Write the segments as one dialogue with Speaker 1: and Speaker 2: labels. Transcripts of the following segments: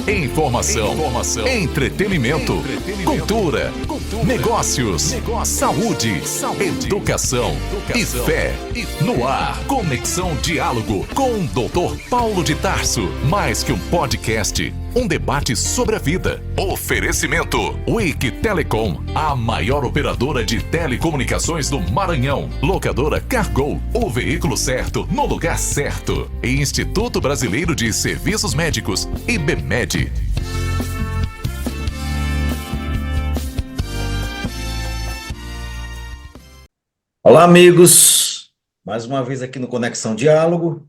Speaker 1: Informação, entretenimento, cultura, negócios, saúde, educação e fé. No ar, Conexão Diálogo com o Dr. Paulo de Tarso. Mais que um podcast, um debate sobre a vida. Oferecimento Wake Telecom, a maior operadora de telecomunicações do Maranhão. Locadora Cargo, o veículo certo no lugar certo. E Instituto Brasileiro de Serviços Médicos, IBMED.
Speaker 2: Olá, amigos, mais uma vez aqui no Conexão Diálogo.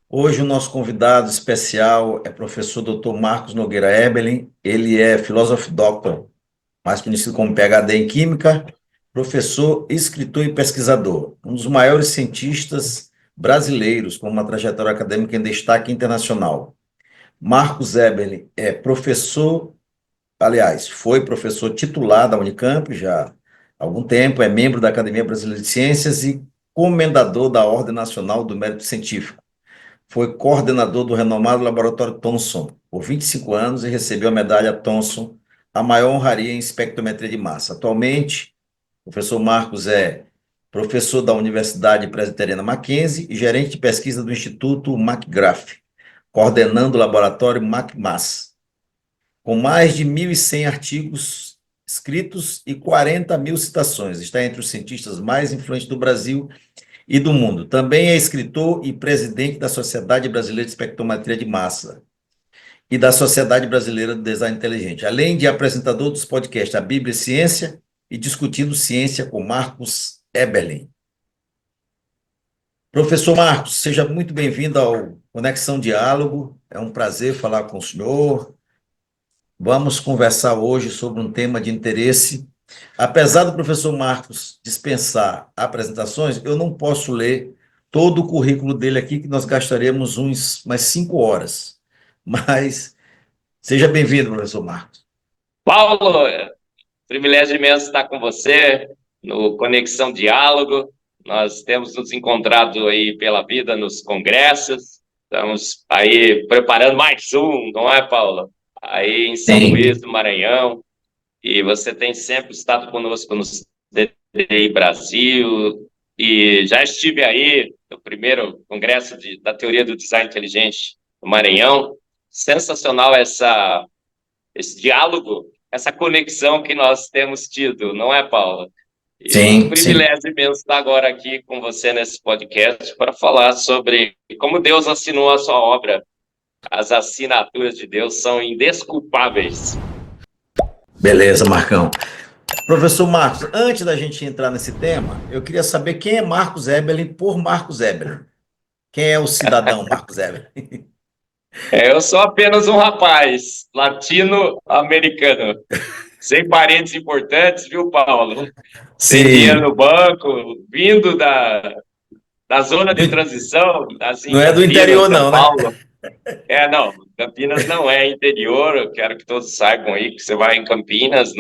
Speaker 2: Hoje o nosso convidado especial é o professor Dr. Marcos Nogueira Eberlin. Ele é Philosophy Doctor, mais conhecido como PhD em Química, professor, escritor e pesquisador, um dos maiores cientistas brasileiros com uma trajetória acadêmica em destaque internacional. Marcos Eberlin é professor, aliás, foi professor titular da Unicamp já há algum tempo, é membro da Academia Brasileira de Ciências e comendador da Ordem Nacional do Mérito Científico. Foi coordenador do renomado Laboratório Thomson por 25 anos e recebeu a medalha Thomson, a maior honraria em espectrometria de massa. Atualmente, o professor Marcos é professor da Universidade Presbiteriana Mackenzie e gerente de pesquisa do Instituto McGrath, coordenando o laboratório McMass, com mais de 1.100 artigos escritos e 40 mil citações. Está entre os cientistas mais influentes do Brasil e do mundo. Também é escritor e presidente da Sociedade Brasileira de Espectrometria de Massa e da Sociedade Brasileira de Design Inteligente, além de apresentador dos podcasts A Bíblia e Ciência e Discutindo Ciência com Marcos Eberlin. Professor Marcos, seja muito bem-vindo ao Conexão Diálogo. É um prazer falar com o senhor. Vamos conversar hoje sobre um tema de interesse. Apesar do professor Marcos dispensar apresentações, eu não posso ler todo o currículo dele aqui, que nós gastaremos umas 5 horas. Mas seja bem-vindo, professor Marcos.
Speaker 3: Paulo, privilégio imenso estar com você no Conexão Diálogo. Nós temos nos encontrado aí pela vida nos congressos. Estamos aí preparando mais um, não é, Paulo? Aí em São Luís do Maranhão. E você tem sempre estado conosco no CDI Brasil. E já estive aí no primeiro congresso da Teoria do Design Inteligente no Maranhão. Sensacional esse diálogo, essa conexão que nós temos tido, não é, Paulo? E
Speaker 2: sim,
Speaker 3: é um privilégio imenso estar agora aqui com você nesse podcast para falar sobre como Deus assinou a sua obra. As assinaturas de Deus são indesculpáveis.
Speaker 2: Beleza, Marcão. Professor Marcos, antes da gente entrar nesse tema, eu queria saber quem é Marcos Eberlin por Marcos Eberlin. Quem é o cidadão Marcos Eberlin?
Speaker 3: Eu sou apenas um rapaz latino-americano, sem parentes importantes, viu, Paulo? Sem dinheiro no banco, vindo da zona de transição. Assim,
Speaker 2: não é do interior,
Speaker 3: São
Speaker 2: não,
Speaker 3: Paulo.
Speaker 2: Né?
Speaker 3: Não, Campinas não é interior. Eu quero que todos saibam aí que você vai em Campinas,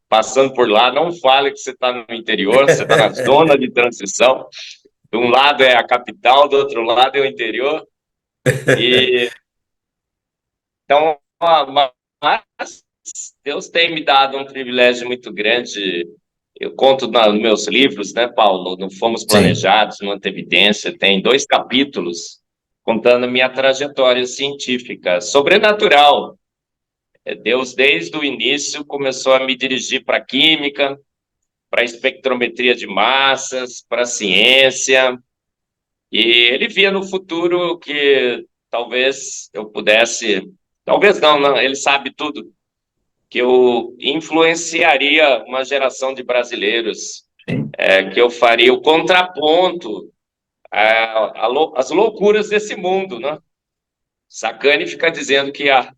Speaker 3: passando por lá, não fale que você está no interior, você está na zona de transição. De um lado é a capital, do outro lado é o interior. Então, mas Deus tem me dado um privilégio muito grande. Eu conto nos meus livros, né, Paulo? Não Fomos Planejados, Não Teve Evidência. Tem 2 capítulos contando a minha trajetória científica, sobrenatural. Deus, desde o início, começou a me dirigir para a química, para a espectrometria de massas, para a ciência. E ele via no futuro que talvez eu pudesse... Talvez não, ele sabe tudo, que eu influenciaria uma geração de brasileiros, que eu faria o contraponto às loucuras desse mundo, né? Sacani fica dizendo que a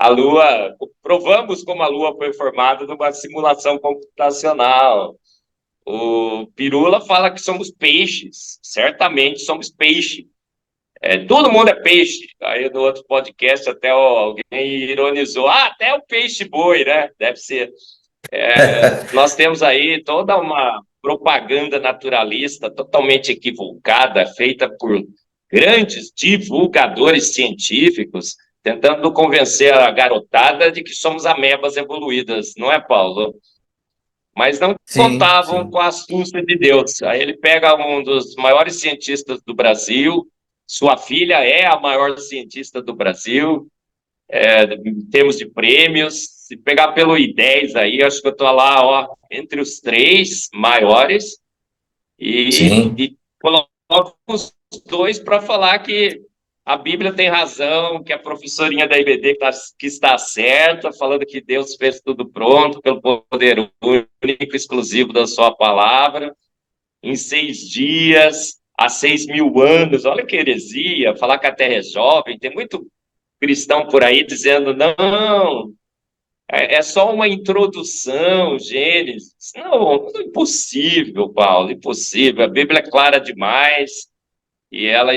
Speaker 3: Lua, provamos como a Lua foi formada numa simulação computacional. O Pirula fala que somos peixes, certamente somos peixe. Todo mundo é peixe. Aí no outro podcast até alguém ironizou, até o peixe-boi, né? Deve ser. Nós temos aí toda uma propaganda naturalista totalmente equivocada, feita por grandes divulgadores científicos tentando convencer a garotada de que somos amebas evoluídas, não é, Paulo? Mas não
Speaker 2: Sim,
Speaker 3: contavam
Speaker 2: sim.
Speaker 3: com a astúcia de Deus. Aí ele pega um dos maiores cientistas do Brasil, sua filha é a maior cientista do Brasil, em termos de prêmios. Se pegar pelo I10 aí, acho que eu estou lá, ó, entre os três maiores,
Speaker 2: Sim.
Speaker 3: e coloco os dois para falar que a Bíblia tem razão, que a professorinha da IBD que está certa, falando que Deus fez tudo pronto pelo poder único, exclusivo da sua palavra, em 6 dias, há 6.000 anos. Olha que heresia, falar que a Terra é jovem. Tem muito cristão por aí dizendo, não, é só uma introdução, Gênesis. Não, impossível, Paulo, impossível. A Bíblia é clara demais e ela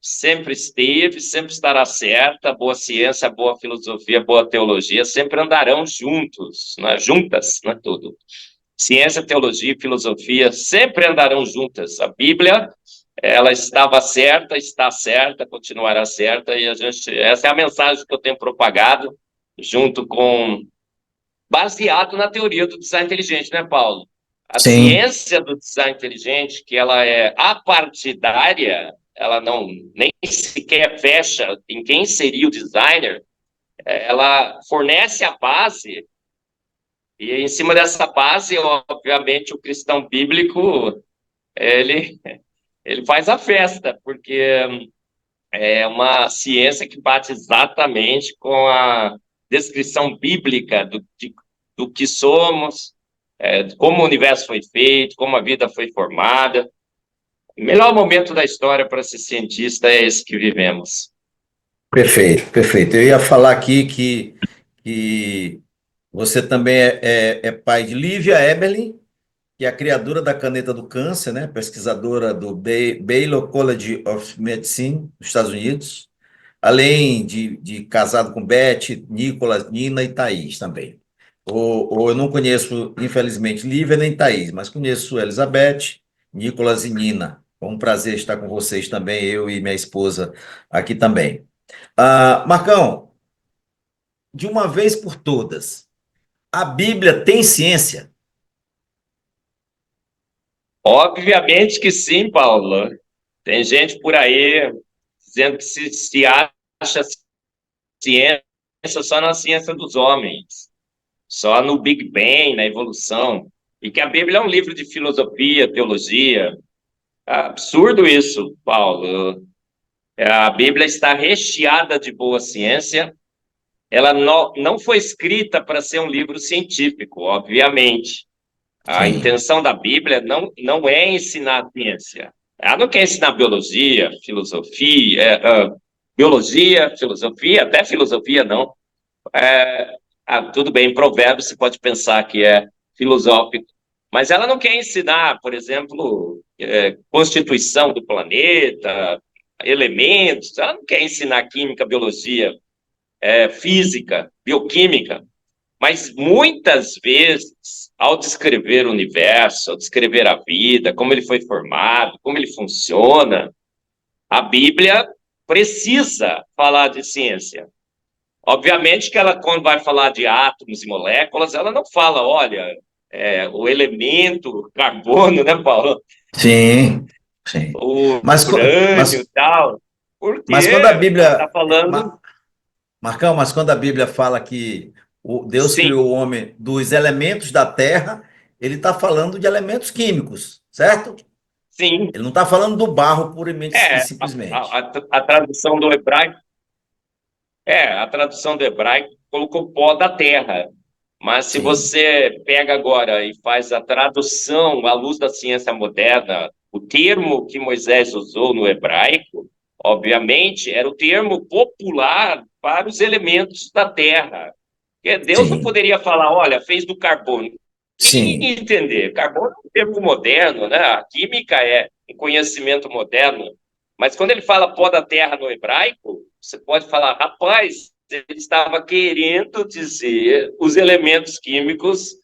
Speaker 3: sempre esteve, sempre estará certa. Boa ciência, boa filosofia, boa teologia sempre andarão juntos, né? Juntas, não é tudo. Ciência, teologia e filosofia sempre andarão juntas. A Bíblia, ela estava certa, está certa, continuará certa, e essa é a mensagem que eu tenho propagado, junto com, baseado na teoria do design inteligente, né, Paulo? A
Speaker 2: Sim.
Speaker 3: ciência do design inteligente, que ela é apartidária, ela não nem sequer fecha em quem seria o designer, ela fornece a base, e em cima dessa base, obviamente, o cristão bíblico, ele, ele faz a festa, porque é uma ciência que bate exatamente com a descrição bíblica do que somos, como o universo foi feito, como a vida foi formada. O melhor momento da história para ser cientista é esse que vivemos.
Speaker 2: Perfeito, perfeito. Eu ia falar aqui que você também é pai de Lívia Eberlin, que é a criadora da caneta do câncer, né? Pesquisadora do Baylor College of Medicine, nos Estados Unidos, além de casado com Beth, Nicolas, Nina e Thaís também. Ou eu não conheço, infelizmente, Lívia nem Thaís, mas conheço Elizabeth, Nicolas e Nina. É um prazer estar com vocês também, eu e minha esposa aqui também. Marcão, de uma vez por todas, a Bíblia tem ciência?
Speaker 3: Obviamente que sim, Paulo. Tem gente por aí dizendo que se acha ciência só na ciência dos homens, só no Big Bang, na evolução, e que a Bíblia é um livro de filosofia, teologia. É absurdo isso, Paulo. A Bíblia está recheada de boa ciência. Ela não foi escrita para ser um livro científico, obviamente. A
Speaker 2: Sim,
Speaker 3: intenção da Bíblia não é ensinar a ciência. Ela não quer ensinar biologia, filosofia, até filosofia não. Tudo bem, Provérbios você pode pensar que é filosófico, mas ela não quer ensinar, por exemplo, constituição do planeta, elementos, ela não quer ensinar química, biologia, física, bioquímica, mas muitas vezes, ao descrever o universo, ao descrever a vida, como ele foi formado, como ele funciona, a Bíblia precisa falar de ciência. Obviamente que ela, quando vai falar de átomos e moléculas, ela não fala, olha, o elemento carbono, né, Paulo?
Speaker 2: sim, sim.
Speaker 3: O
Speaker 2: Mas,
Speaker 3: urânio e
Speaker 2: mas,
Speaker 3: tal. Porque
Speaker 2: mas quando a
Speaker 3: ela está
Speaker 2: Bíblia,
Speaker 3: falando,
Speaker 2: Marcão, mas quando a Bíblia fala que Deus
Speaker 3: sim,
Speaker 2: criou o homem dos elementos da terra, ele está falando de elementos químicos, certo?
Speaker 3: sim.
Speaker 2: Ele não está falando do barro puramente e
Speaker 3: É,
Speaker 2: simplesmente.
Speaker 3: a tradução do hebraico, a tradução do hebraico colocou pó da terra. Mas se
Speaker 2: Sim,
Speaker 3: você pega agora e faz a tradução à luz da ciência moderna, o termo que Moisés usou no hebraico, obviamente, era o termo popular para os elementos da terra. Porque Deus não
Speaker 2: sim,
Speaker 3: poderia falar, olha, fez do carbono. Quem ia
Speaker 2: sim,
Speaker 3: entender? Carbono é um termo moderno, né? A química é um conhecimento moderno. Mas quando ele fala pó da terra no hebraico, você pode falar, rapaz, ele estava querendo dizer os elementos químicos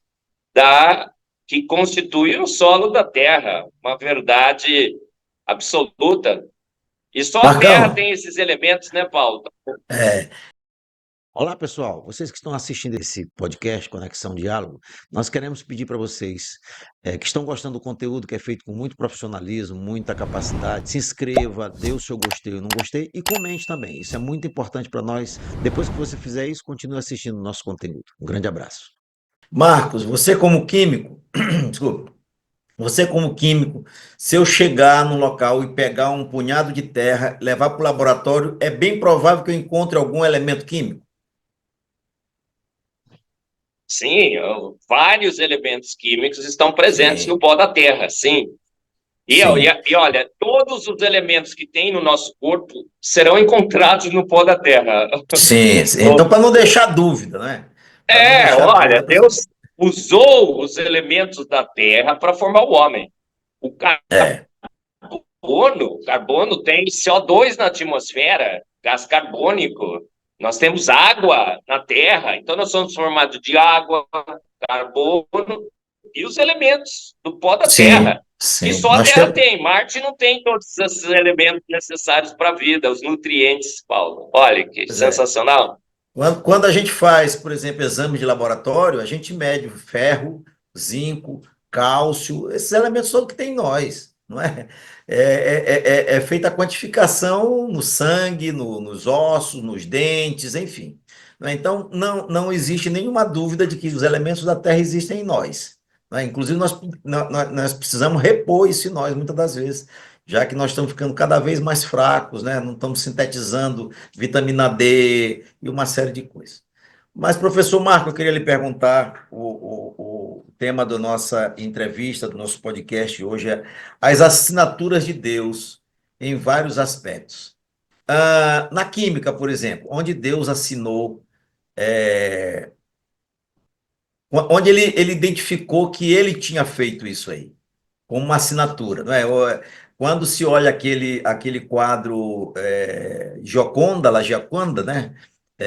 Speaker 3: que constituem o solo da terra, uma verdade absoluta. E só a Terra
Speaker 2: Marcão,
Speaker 3: tem esses elementos, né, Paulo?
Speaker 2: é, olá, pessoal. Vocês que estão assistindo esse podcast, Conexão Diálogo, nós queremos pedir para vocês que estão gostando do conteúdo que é feito com muito profissionalismo, muita capacidade, se inscreva, dê o seu gostei ou não gostei e comente também. Isso é muito importante para nós. Depois que você fizer isso, continue assistindo o nosso conteúdo. Um grande abraço. Marcos, você como químico, desculpa, você como químico, se eu chegar no local e pegar um punhado de terra, levar para o laboratório, é bem provável que eu encontre algum elemento químico?
Speaker 3: Sim, vários elementos químicos estão presentes no
Speaker 2: Sim.
Speaker 3: pó da Terra, sim.
Speaker 2: Sim,
Speaker 3: E olha, todos os elementos que tem no nosso corpo serão encontrados no pó da Terra.
Speaker 2: sim, sim. Então, para não deixar dúvida, né? Para não deixar dúvida,
Speaker 3: Olha, Deus usou os elementos da Terra para formar o homem. O
Speaker 2: é,
Speaker 3: carbono tem CO2 na atmosfera, gás carbônico. Nós temos água na Terra, então nós somos formados de água, carbono e os elementos do pó da
Speaker 2: sim,
Speaker 3: Terra, que
Speaker 2: sim.
Speaker 3: só a
Speaker 2: Nós
Speaker 3: Terra
Speaker 2: temos,
Speaker 3: tem. Marte não tem todos esses elementos necessários para a vida, os nutrientes, Paulo. Olha que
Speaker 2: pois é.
Speaker 3: sensacional.
Speaker 2: Quando a gente faz, por exemplo, exame de laboratório, a gente mede ferro, zinco, cálcio, esses elementos todos que tem em nós, não é? É feita a quantificação no sangue, nos ossos, nos dentes, enfim. Não é? Então, não existe nenhuma dúvida de que os elementos da Terra existem em nós. Não é? Inclusive, nós precisamos repor isso em nós, muitas das vezes, já que nós estamos ficando cada vez mais fracos, né? Não estamos sintetizando vitamina D e uma série de coisas. Mas, professor Marco, eu queria lhe perguntar, o tema da nossa entrevista, do nosso podcast hoje é as assinaturas de Deus em vários aspectos. Na química, por exemplo, onde Deus assinou, é, onde ele identificou que ele tinha feito isso aí como uma assinatura, não é? Quando se olha aquele quadro Gioconda, La Gioconda, né?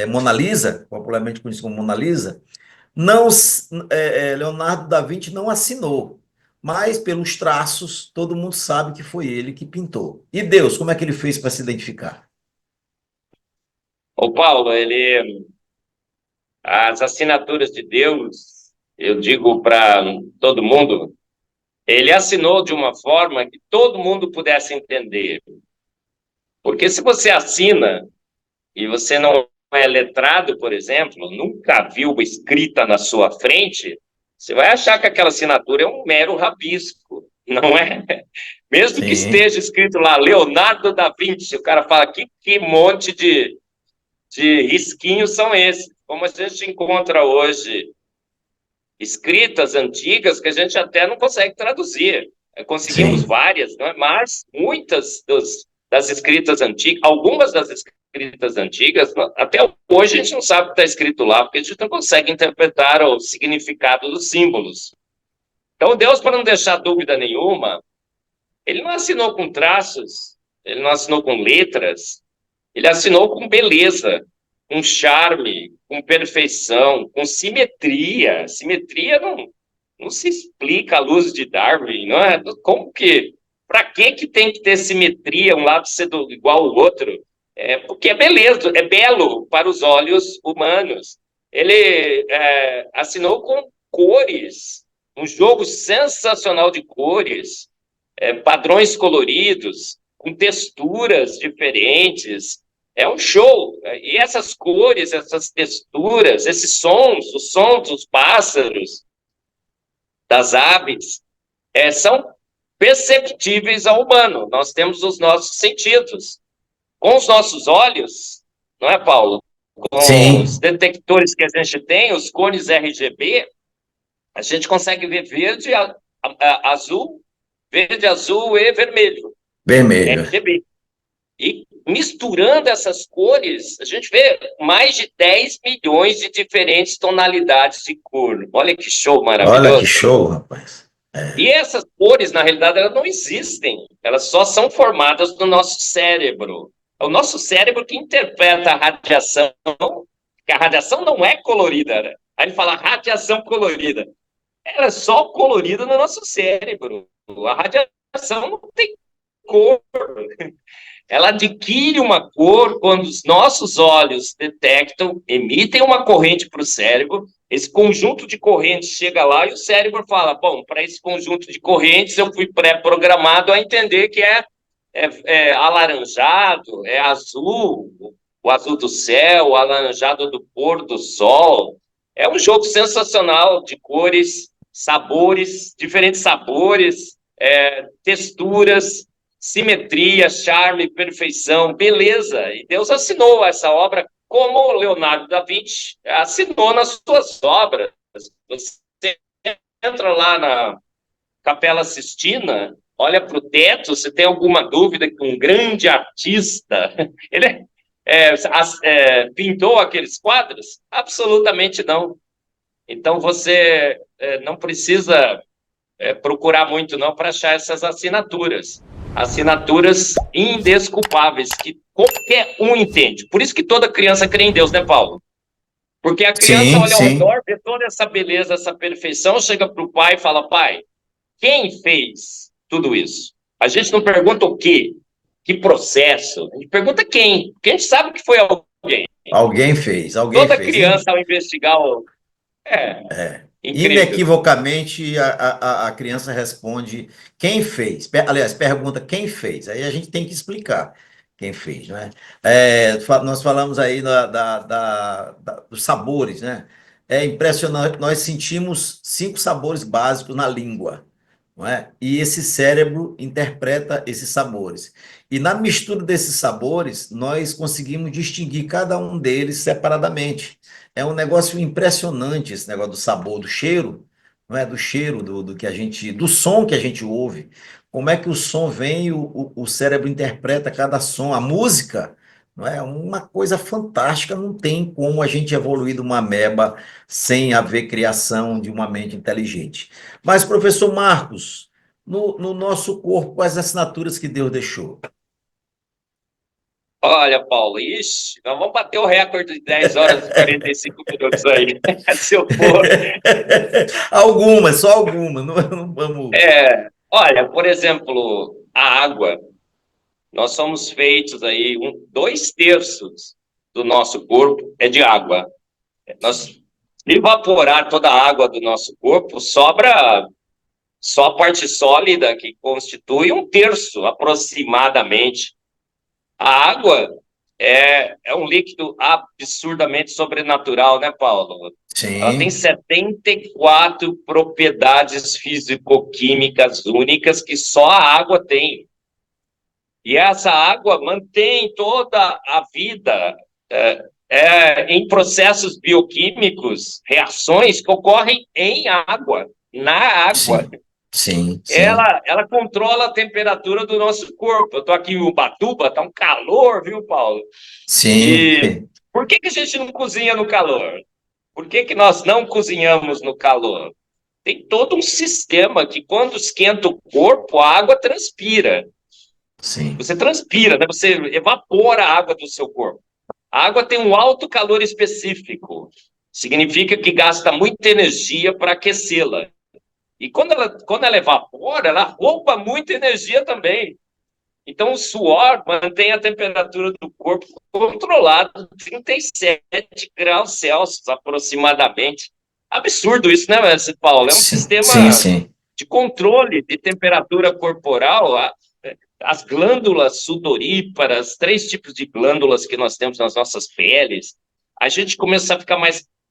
Speaker 2: Mona Lisa, popularmente conhecido como Mona Lisa, não, Leonardo da Vinci não assinou, mas pelos traços todo mundo sabe que foi ele que pintou. E Deus, como é que ele fez para se identificar?
Speaker 3: O Paulo, as assinaturas de Deus, eu digo para todo mundo, ele assinou de uma forma que todo mundo pudesse entender. Porque se você assina e você não é letrado, por exemplo, nunca viu escrita na sua frente, você vai achar que aquela assinatura é um mero rabisco, não é? Mesmo que
Speaker 2: Sim,
Speaker 3: esteja escrito lá Leonardo da Vinci, o cara fala que monte de risquinhos são esses? Como a gente encontra hoje escritas antigas que a gente até não consegue traduzir. Conseguimos
Speaker 2: sim,
Speaker 3: várias, não é? Mas muitas das escritas antigas, algumas das escritas antigas, até hoje a gente não sabe o que está escrito lá, porque a gente não consegue interpretar o significado dos símbolos. Então, Deus, para não deixar dúvida nenhuma, ele não assinou com traços, ele não assinou com letras, ele assinou com beleza, com charme, com perfeição, com simetria. Simetria não se explica à luz de Darwin, não é? Como que? Para que tem que ter simetria, um lado ser igual ao outro? Porque é beleza, é belo para os olhos humanos. Ele assinou com cores, um jogo sensacional de cores, padrões coloridos, com texturas diferentes. É um show. E essas cores, essas texturas, esses sons, os sons dos pássaros, das aves, são perceptíveis ao humano. Nós temos os nossos sentidos. Com os nossos olhos, não é, Paulo? Com os
Speaker 2: sim,
Speaker 3: detectores que a gente tem, os cones RGB, a gente consegue ver verde, azul e vermelho.
Speaker 2: vermelho.
Speaker 3: RGB. E misturando essas cores, a gente vê mais de 10 milhões de diferentes tonalidades de cor. Olha que show
Speaker 2: Olha que
Speaker 3: maravilhoso.
Speaker 2: show, rapaz.
Speaker 3: E essas cores, na realidade, elas não existem. Elas só são formadas no nosso cérebro. É o nosso cérebro que interpreta a radiação, que a radiação não é colorida, né? Aí ele fala radiação colorida. Ela é só colorida no nosso cérebro. A radiação não tem cor. Ela adquire uma cor quando os nossos olhos detectam, emitem uma corrente para o cérebro, esse conjunto de correntes chega lá e o cérebro fala, bom, para esse conjunto de correntes eu fui pré-programado a entender que é alaranjado, é azul, o azul do céu, o alaranjado do pôr do sol. É um jogo sensacional de cores, sabores, diferentes sabores, texturas, simetria, charme, perfeição, beleza. E Deus assinou essa obra como Leonardo da Vinci assinou nas suas obras. Você entra lá na Capela Sistina, olha para o teto, você tem alguma dúvida que um grande artista ele pintou aqueles quadros? Absolutamente não. Então você não precisa procurar muito não para achar essas assinaturas. Assinaturas indesculpáveis, que qualquer um entende. Por isso que toda criança crê em Deus, né, Paulo? Porque a criança olha ao redor, vê toda essa beleza, essa perfeição, chega para o pai e fala, pai, quem fez tudo isso? A gente não pergunta o quê, que processo, a gente pergunta quem, porque a gente sabe que foi alguém.
Speaker 2: Alguém fez, alguém
Speaker 3: Toda
Speaker 2: fez.
Speaker 3: criança, ao investigar, incrível.
Speaker 2: Inequivocamente, a criança responde quem fez. Aliás, pergunta quem fez. Aí a gente tem que explicar quem fez, né? Nós falamos aí dos sabores, né? É impressionante, nós sentimos 5 sabores básicos na língua, não é? E esse cérebro interpreta esses sabores. E na mistura desses sabores, nós conseguimos distinguir cada um deles separadamente. É um negócio impressionante esse negócio do sabor, do cheiro, não é? Do cheiro do que a gente, do som que a gente ouve. Como é que o som vem e o cérebro interpreta cada som, a música, não é? Uma coisa fantástica, não tem como a gente evoluir de uma ameba sem haver criação de uma mente inteligente. Mas, professor Marcos, no nosso corpo, quais assinaturas que Deus deixou?
Speaker 3: Olha, Paulo, ixi, nós vamos bater o recorde de 10 horas e 45 minutos aí, se eu for.
Speaker 2: Algumas, só algumas, não vamos...
Speaker 3: Olha, por exemplo, a água. Nós somos feitos aí, 2/3 do nosso corpo é de água. Se evaporar toda a água do nosso corpo, sobra só a parte sólida, que constitui 1/3, aproximadamente. A água é um líquido absurdamente sobrenatural, né, Paulo?
Speaker 2: Sim.
Speaker 3: Ela tem 74 propriedades físico-químicas únicas que só a água tem. E essa água mantém toda a vida em processos bioquímicos, reações que ocorrem em água, na água.
Speaker 2: Sim.
Speaker 3: Ela controla a temperatura do nosso corpo. Eu estou aqui em Ubatuba, está um calor, viu, Paulo?
Speaker 2: Sim.
Speaker 3: E por que a gente não cozinha no calor? Por que nós não cozinhamos no calor? Tem todo um sistema que, quando esquenta o corpo, a água transpira.
Speaker 2: Sim.
Speaker 3: Você transpira, né? Você evapora a água do seu corpo. A água tem um alto calor específico. Significa que gasta muita energia para aquecê-la. E quando ela evapora, ela rouba muita energia também. Então, o suor mantém a temperatura do corpo controlada, 37 graus Celsius, aproximadamente. Absurdo isso, né, Paulo? É um sistema de controle de temperatura corporal. As glândulas sudoríparas, 3 tipos de glândulas que nós temos nas nossas peles. A gente começa a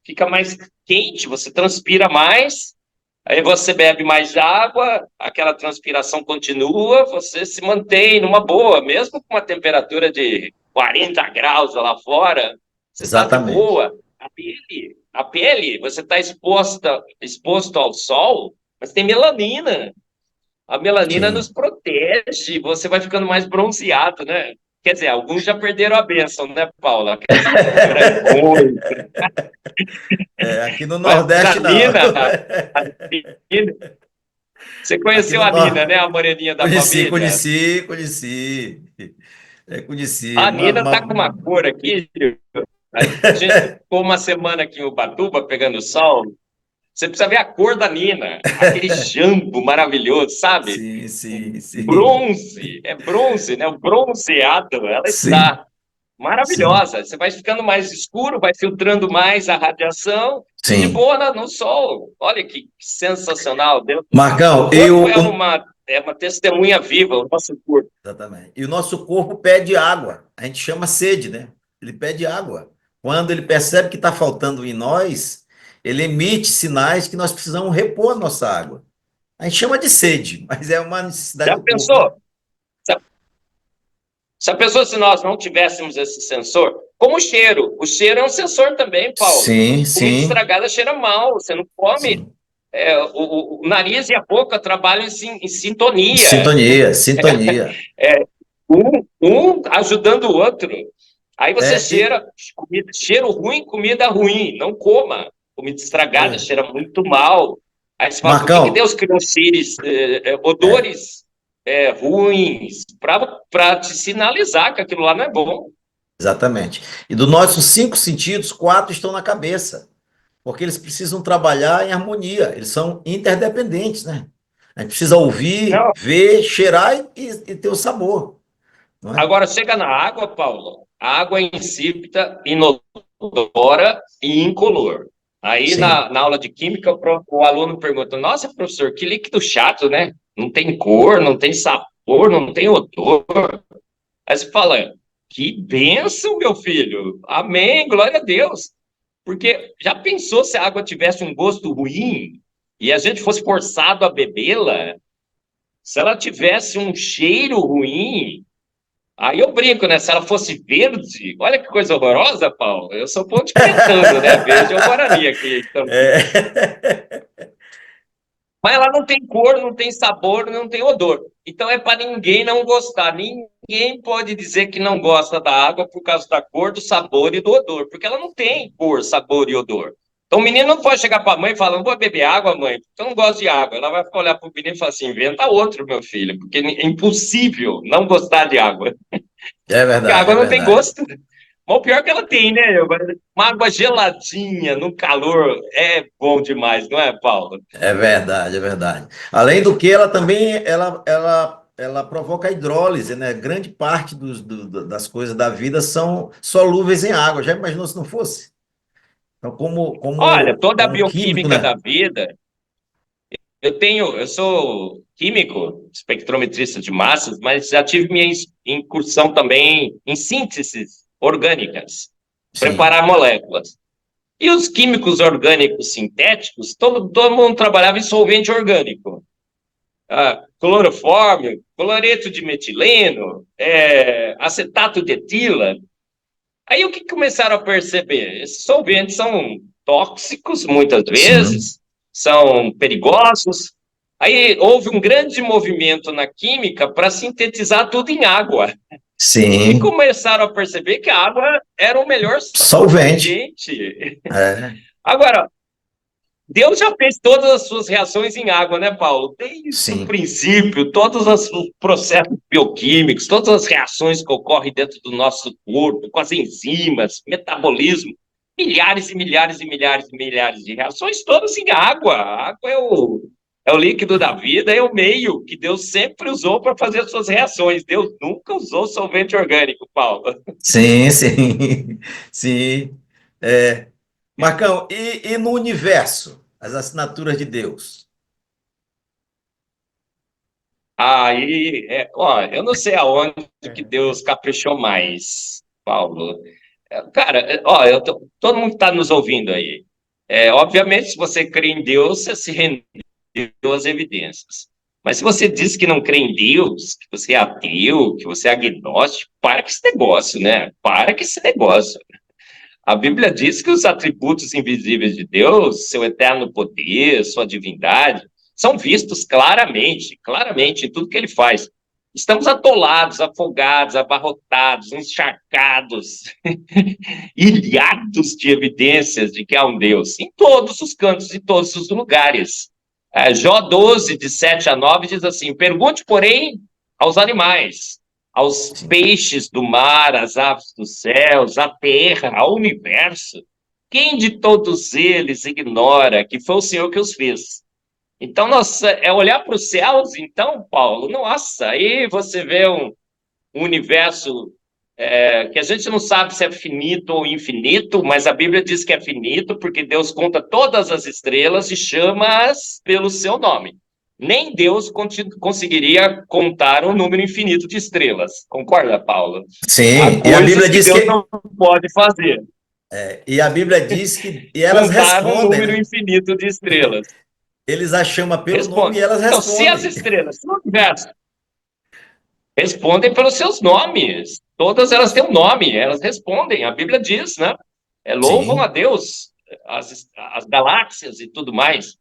Speaker 3: fica mais quente, você transpira mais, aí você bebe mais água, aquela transpiração continua, você se mantém numa boa, mesmo com uma temperatura de 40 graus lá fora, você está de boa. A pele, você está exposto ao sol, mas tem melanina. A melanina nos protege, você vai ficando mais bronzeado, né? Quer dizer, alguns já perderam a bênção, né, Paula?
Speaker 2: Aqui no Nordeste, não.
Speaker 3: Você conheceu a Nina, né? A moreninha da família?
Speaker 2: Conheci.
Speaker 3: A Nina tá com uma cor aqui. A gente ficou uma semana aqui em Ubatuba, pegando sol. Você precisa ver a cor da Nina, aquele jambo maravilhoso, sabe?
Speaker 2: Sim.
Speaker 3: Bronze, é bronze, né? O bronzeado, ela
Speaker 2: Sim,
Speaker 3: está
Speaker 2: sim,
Speaker 3: maravilhosa. Você vai ficando mais escuro, vai filtrando mais a radiação e de
Speaker 2: sim.
Speaker 3: boa no sol. Olha que sensacional. Deus. O
Speaker 2: Marcão,
Speaker 3: corpo é uma testemunha viva, o nosso corpo.
Speaker 2: exatamente. E o nosso corpo pede água. A gente chama sede, né? Ele pede água. Quando ele percebe que está faltando em nós, ele emite sinais que nós precisamos repor a nossa água. A gente chama de sede, mas é uma necessidade
Speaker 3: Já
Speaker 2: do corpo, né?
Speaker 3: pensou? Se a pessoa, se nós não tivéssemos esse sensor, como o cheiro é um sensor também, Paulo.
Speaker 2: Sim,
Speaker 3: Comida
Speaker 2: sim,
Speaker 3: estragada cheira mal, você não come.
Speaker 2: sim.
Speaker 3: O nariz e a boca trabalham em sintonia,
Speaker 2: Sintonia.
Speaker 3: um ajudando o outro. Aí você
Speaker 2: É,
Speaker 3: cheira comida, cheiro ruim, comida ruim, não coma. Comida estragada
Speaker 2: é.
Speaker 3: cheira muito mal. Aí você fala, por que
Speaker 2: Marcão,
Speaker 3: Deus criou seres,
Speaker 2: é,
Speaker 3: odores ruins, para te sinalizar que aquilo lá não é bom?
Speaker 2: exatamente. E dos nossos 5 sentidos, 4 estão na cabeça, porque eles precisam trabalhar em harmonia, eles são interdependentes, né? A gente precisa ouvir,
Speaker 3: Não.
Speaker 2: ver, cheirar e ter o sabor, não é?
Speaker 3: Agora, chega na água, Paulo, a água é insípida, inodora e incolor. Aí,
Speaker 2: Sim.
Speaker 3: na aula de química, o aluno pergunta, nossa, professor, que líquido chato, né? Não tem cor, não tem sabor, não tem odor. Aí você fala, que bênção, meu filho. Amém, glória a Deus. Porque já pensou se a água tivesse um gosto ruim e a gente fosse forçado a bebê-la? Se ela tivesse um cheiro ruim, aí eu brinco, né? Se ela fosse verde, olha que coisa horrorosa, Paulo. Eu sou ponte pretano, né? Verde é o Guarani aqui. Então.
Speaker 2: É.
Speaker 3: Mas ela não tem cor, não tem sabor, não tem odor. Então é para ninguém não gostar. Ninguém pode dizer que não gosta da água por causa da cor, do sabor e do odor, porque ela não tem cor, sabor e odor. Então o menino não pode chegar para a mãe e falar, não vou beber água, mãe, porque eu não gosto de água. Ela vai olhar para o menino e falar assim, inventa outro, meu filho, porque é impossível não gostar de água.
Speaker 2: É
Speaker 3: Porque a
Speaker 2: verdade,
Speaker 3: água
Speaker 2: é
Speaker 3: não tem
Speaker 2: verdade.
Speaker 3: gosto. Mas o pior é que ela tem, né? Uma água geladinha, no calor, é bom demais, não é, Paulo?
Speaker 2: É verdade, é verdade. Além do que, ela também ela provoca a hidrólise, né? Grande parte das coisas da vida são solúveis em água. Já imaginou se não fosse? Então,
Speaker 3: Olha, toda a
Speaker 2: como químico,
Speaker 3: bioquímica
Speaker 2: né?
Speaker 3: da vida, eu sou químico, espectrometrista de massas, mas já tive minha incursão também em sínteses orgânicas,
Speaker 2: Sim,
Speaker 3: preparar moléculas. E os químicos orgânicos sintéticos, todo mundo trabalhava em solvente orgânico. Clorofórmio, cloreto de metileno, acetato de etila. Aí o que começaram a perceber? Esses solventes são tóxicos, muitas
Speaker 2: sim,
Speaker 3: vezes, são perigosos. Aí houve um grande movimento na química para sintetizar tudo em água. E
Speaker 2: sim.
Speaker 3: começaram a perceber que a água era o melhor
Speaker 2: Solvente.
Speaker 3: solvente.
Speaker 2: É,
Speaker 3: Agora, Deus já fez todas as suas reações em água, né, Paulo? Desde o
Speaker 2: sim,
Speaker 3: princípio, todos os processos bioquímicos, todas as reações que ocorrem dentro do nosso corpo, com as enzimas, metabolismo, milhares e milhares e milhares e milhares de reações, todas em água. A água é o líquido da vida, é o meio que Deus sempre usou para fazer as suas reações. Deus nunca usou solvente orgânico, Paulo.
Speaker 2: sim. Sim. É. Marcão, e no universo? As assinaturas de Deus?
Speaker 3: Ó, eu não sei aonde que Deus caprichou mais, Paulo. Cara, ó, todo mundo que está nos ouvindo aí. Obviamente, se você crê em Deus, você se rendeu às evidências. Mas se você diz que não crê em Deus, que você é ateu, que você é agnóstico, para com esse negócio, né? Para com esse negócio. A Bíblia diz que os atributos invisíveis de Deus, seu eterno poder, sua divindade, são vistos claramente, claramente em tudo que ele faz. Estamos atolados, afogados, abarrotados, encharcados, ilhados de evidências de que há um Deus, em todos os cantos e todos os lugares. Jó 12, de 7 a 9, diz assim: pergunte, porém, aos animais, aos
Speaker 2: Sim,
Speaker 3: peixes do mar, às aves dos céus, à terra, ao universo, quem de todos eles ignora que foi o Senhor que os fez? Então, nossa, é olhar para os céus, então, Paulo, nossa, aí você vê um universo que a gente não sabe se é finito ou infinito, mas a Bíblia diz que é finito, porque Deus conta todas as estrelas e chama-as pelo seu nome. Nem Deus conseguiria contar um número infinito de estrelas. Concorda, Paulo?
Speaker 2: Sim,
Speaker 3: Há
Speaker 2: e a
Speaker 3: coisas
Speaker 2: Bíblia
Speaker 3: que
Speaker 2: diz
Speaker 3: Deus
Speaker 2: que
Speaker 3: não pode fazer.
Speaker 2: e a Bíblia diz que e elas
Speaker 3: Contar um
Speaker 2: respondem,
Speaker 3: número
Speaker 2: né?
Speaker 3: infinito de estrelas.
Speaker 2: Eles a chamam pelo nome e
Speaker 3: Responde.
Speaker 2: elas
Speaker 3: Então, se as
Speaker 2: respondem.
Speaker 3: estrelas no universo respondem pelos seus nomes, todas elas têm um nome, elas respondem. A Bíblia diz, né? Louvam a
Speaker 2: Sim,
Speaker 3: Deus, as galáxias e tudo mais.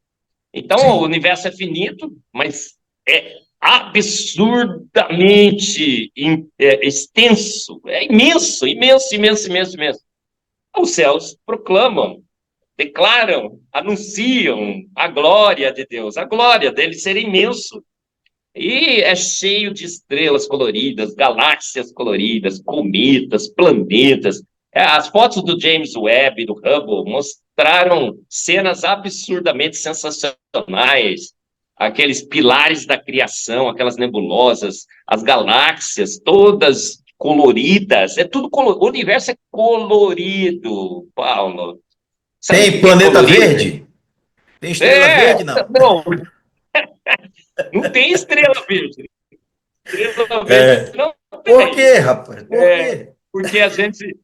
Speaker 3: Então, o
Speaker 2: sim.
Speaker 3: universo é finito, mas é absurdamente extenso, é imenso, imenso, imenso, imenso, imenso. Os céus proclamam, declaram, anunciam a glória de Deus, a glória dele ser imenso. E é cheio de estrelas coloridas, galáxias coloridas, cometas, planetas. As fotos do James Webb, do Hubble, mostraram cenas absurdamente sensacionais. Aqueles pilares da criação, aquelas nebulosas, as galáxias todas coloridas. É tudo colorido. O universo é colorido, Paulo. Sabe o
Speaker 2: Tem
Speaker 3: que é
Speaker 2: planeta
Speaker 3: colorido?
Speaker 2: verde? Tem estrela verde? Não.
Speaker 3: Não, não tem estrela verde. Estrela verde
Speaker 2: É.
Speaker 3: não
Speaker 2: Por
Speaker 3: tem.
Speaker 2: quê, rapaz? Por quê?
Speaker 3: Porque a gente.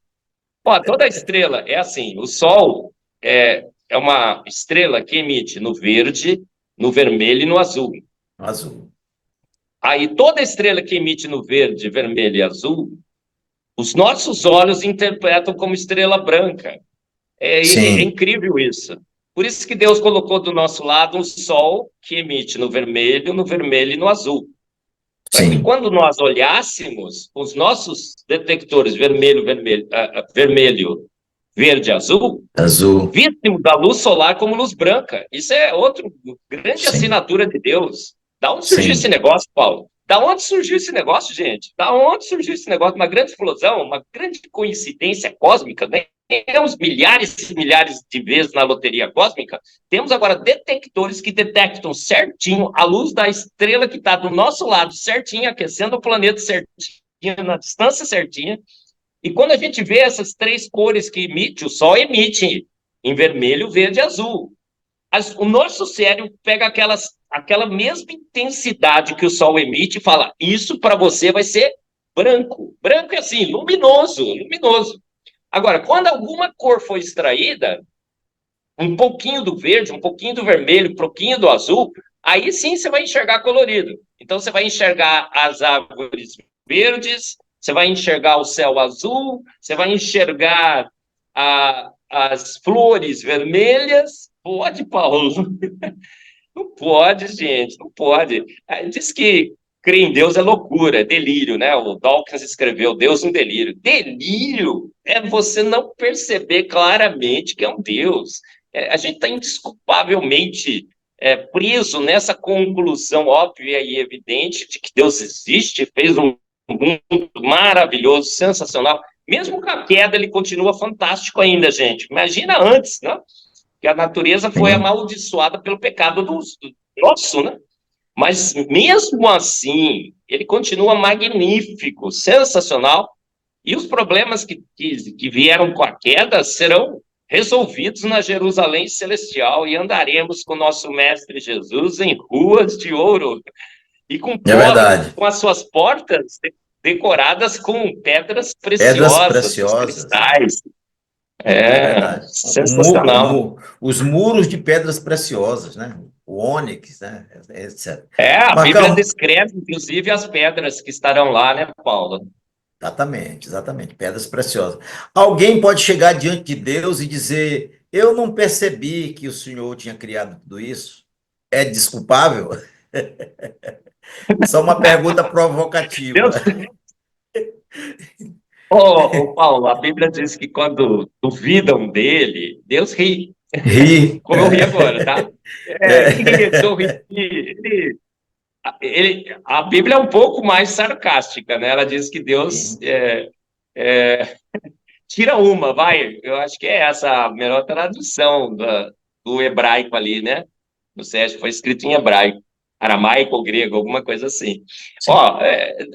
Speaker 3: Ó, toda estrela é assim: o Sol é uma estrela que emite no verde, no vermelho e no azul.
Speaker 2: Azul.
Speaker 3: Aí toda estrela que emite no verde, vermelho e azul, os nossos olhos interpretam como estrela branca. É
Speaker 2: Sim,
Speaker 3: incrível isso. Por isso que Deus colocou do nosso lado um Sol que emite no vermelho e no azul. Para que
Speaker 2: sim.
Speaker 3: quando nós olhássemos, os nossos detectores vermelho, verde, azul,
Speaker 2: Azul.
Speaker 3: víssemos a luz solar como luz branca. Isso é outra grande
Speaker 2: Sim,
Speaker 3: assinatura de Deus. Da onde surgiu esse
Speaker 2: sim.
Speaker 3: negócio, Paulo? Da onde surgiu esse negócio, gente? Da onde surgiu esse negócio? Uma grande explosão, uma grande coincidência cósmica, né? Temos milhares e milhares de vezes na loteria cósmica. Temos agora detectores que detectam certinho a luz da estrela que está do nosso lado, certinho, aquecendo o planeta certinho, na distância certinha. E quando a gente vê essas três cores que emite, o Sol emite em vermelho, verde e azul. O nosso cérebro pega aquela mesma intensidade que o Sol emite e fala: isso para você vai ser branco. Branco é assim, luminoso, luminoso. Agora, quando alguma cor foi extraída, um pouquinho do verde, um pouquinho do vermelho, um pouquinho do azul, aí sim você vai enxergar colorido. Então você vai enxergar as árvores verdes, você vai enxergar o céu azul, você vai enxergar as flores vermelhas. Pode, Paulo? Não pode, gente, não pode. Diz que crer em Deus é loucura, é delírio, né? O Dawkins escreveu Deus um delírio. Delírio é você não perceber claramente que é um Deus. A gente está indesculpavelmente preso nessa conclusão óbvia e evidente de que Deus existe, fez um mundo maravilhoso, sensacional. Mesmo com a queda, ele continua fantástico ainda, gente. Imagina antes, né? Que a natureza foi
Speaker 2: Sim.
Speaker 3: amaldiçoada pelo pecado do nosso, né? Mas mesmo assim, ele continua magnífico, sensacional, e os problemas que vieram com a queda serão resolvidos na Jerusalém celestial e andaremos com nosso Mestre Jesus em ruas de ouro e
Speaker 2: É verdade.
Speaker 3: com as suas portas decoradas com pedras
Speaker 2: Pedras
Speaker 3: preciosas, os
Speaker 2: preciosas.
Speaker 3: cristais.
Speaker 2: É
Speaker 3: É
Speaker 2: verdade.
Speaker 3: sensacional.
Speaker 2: Os muros de pedras preciosas, né? O ônix, né? Etc.
Speaker 3: A Bíblia
Speaker 2: Marcão,
Speaker 3: descreve, inclusive, as pedras que estarão lá, né, Paulo?
Speaker 2: exatamente, exatamente. Pedras preciosas. Alguém pode chegar diante de Deus e dizer: eu não percebi que o Senhor tinha criado tudo isso. É desculpável? Só uma pergunta provocativa.
Speaker 3: Deus, ô, Paulo, a Bíblia diz que quando duvidam dele, Deus ri,
Speaker 2: Ri.
Speaker 3: como eu ri agora, tá? Ri,
Speaker 2: É.
Speaker 3: sorri. A Bíblia é um pouco mais sarcástica, né? Ela diz que Deus
Speaker 2: Sim.
Speaker 3: tira uma, vai. Eu acho que é essa a melhor tradução do hebraico ali, né? No Sérgio foi escrito em hebraico, aramaico ou grego, alguma coisa assim.
Speaker 2: Sim.
Speaker 3: Ó,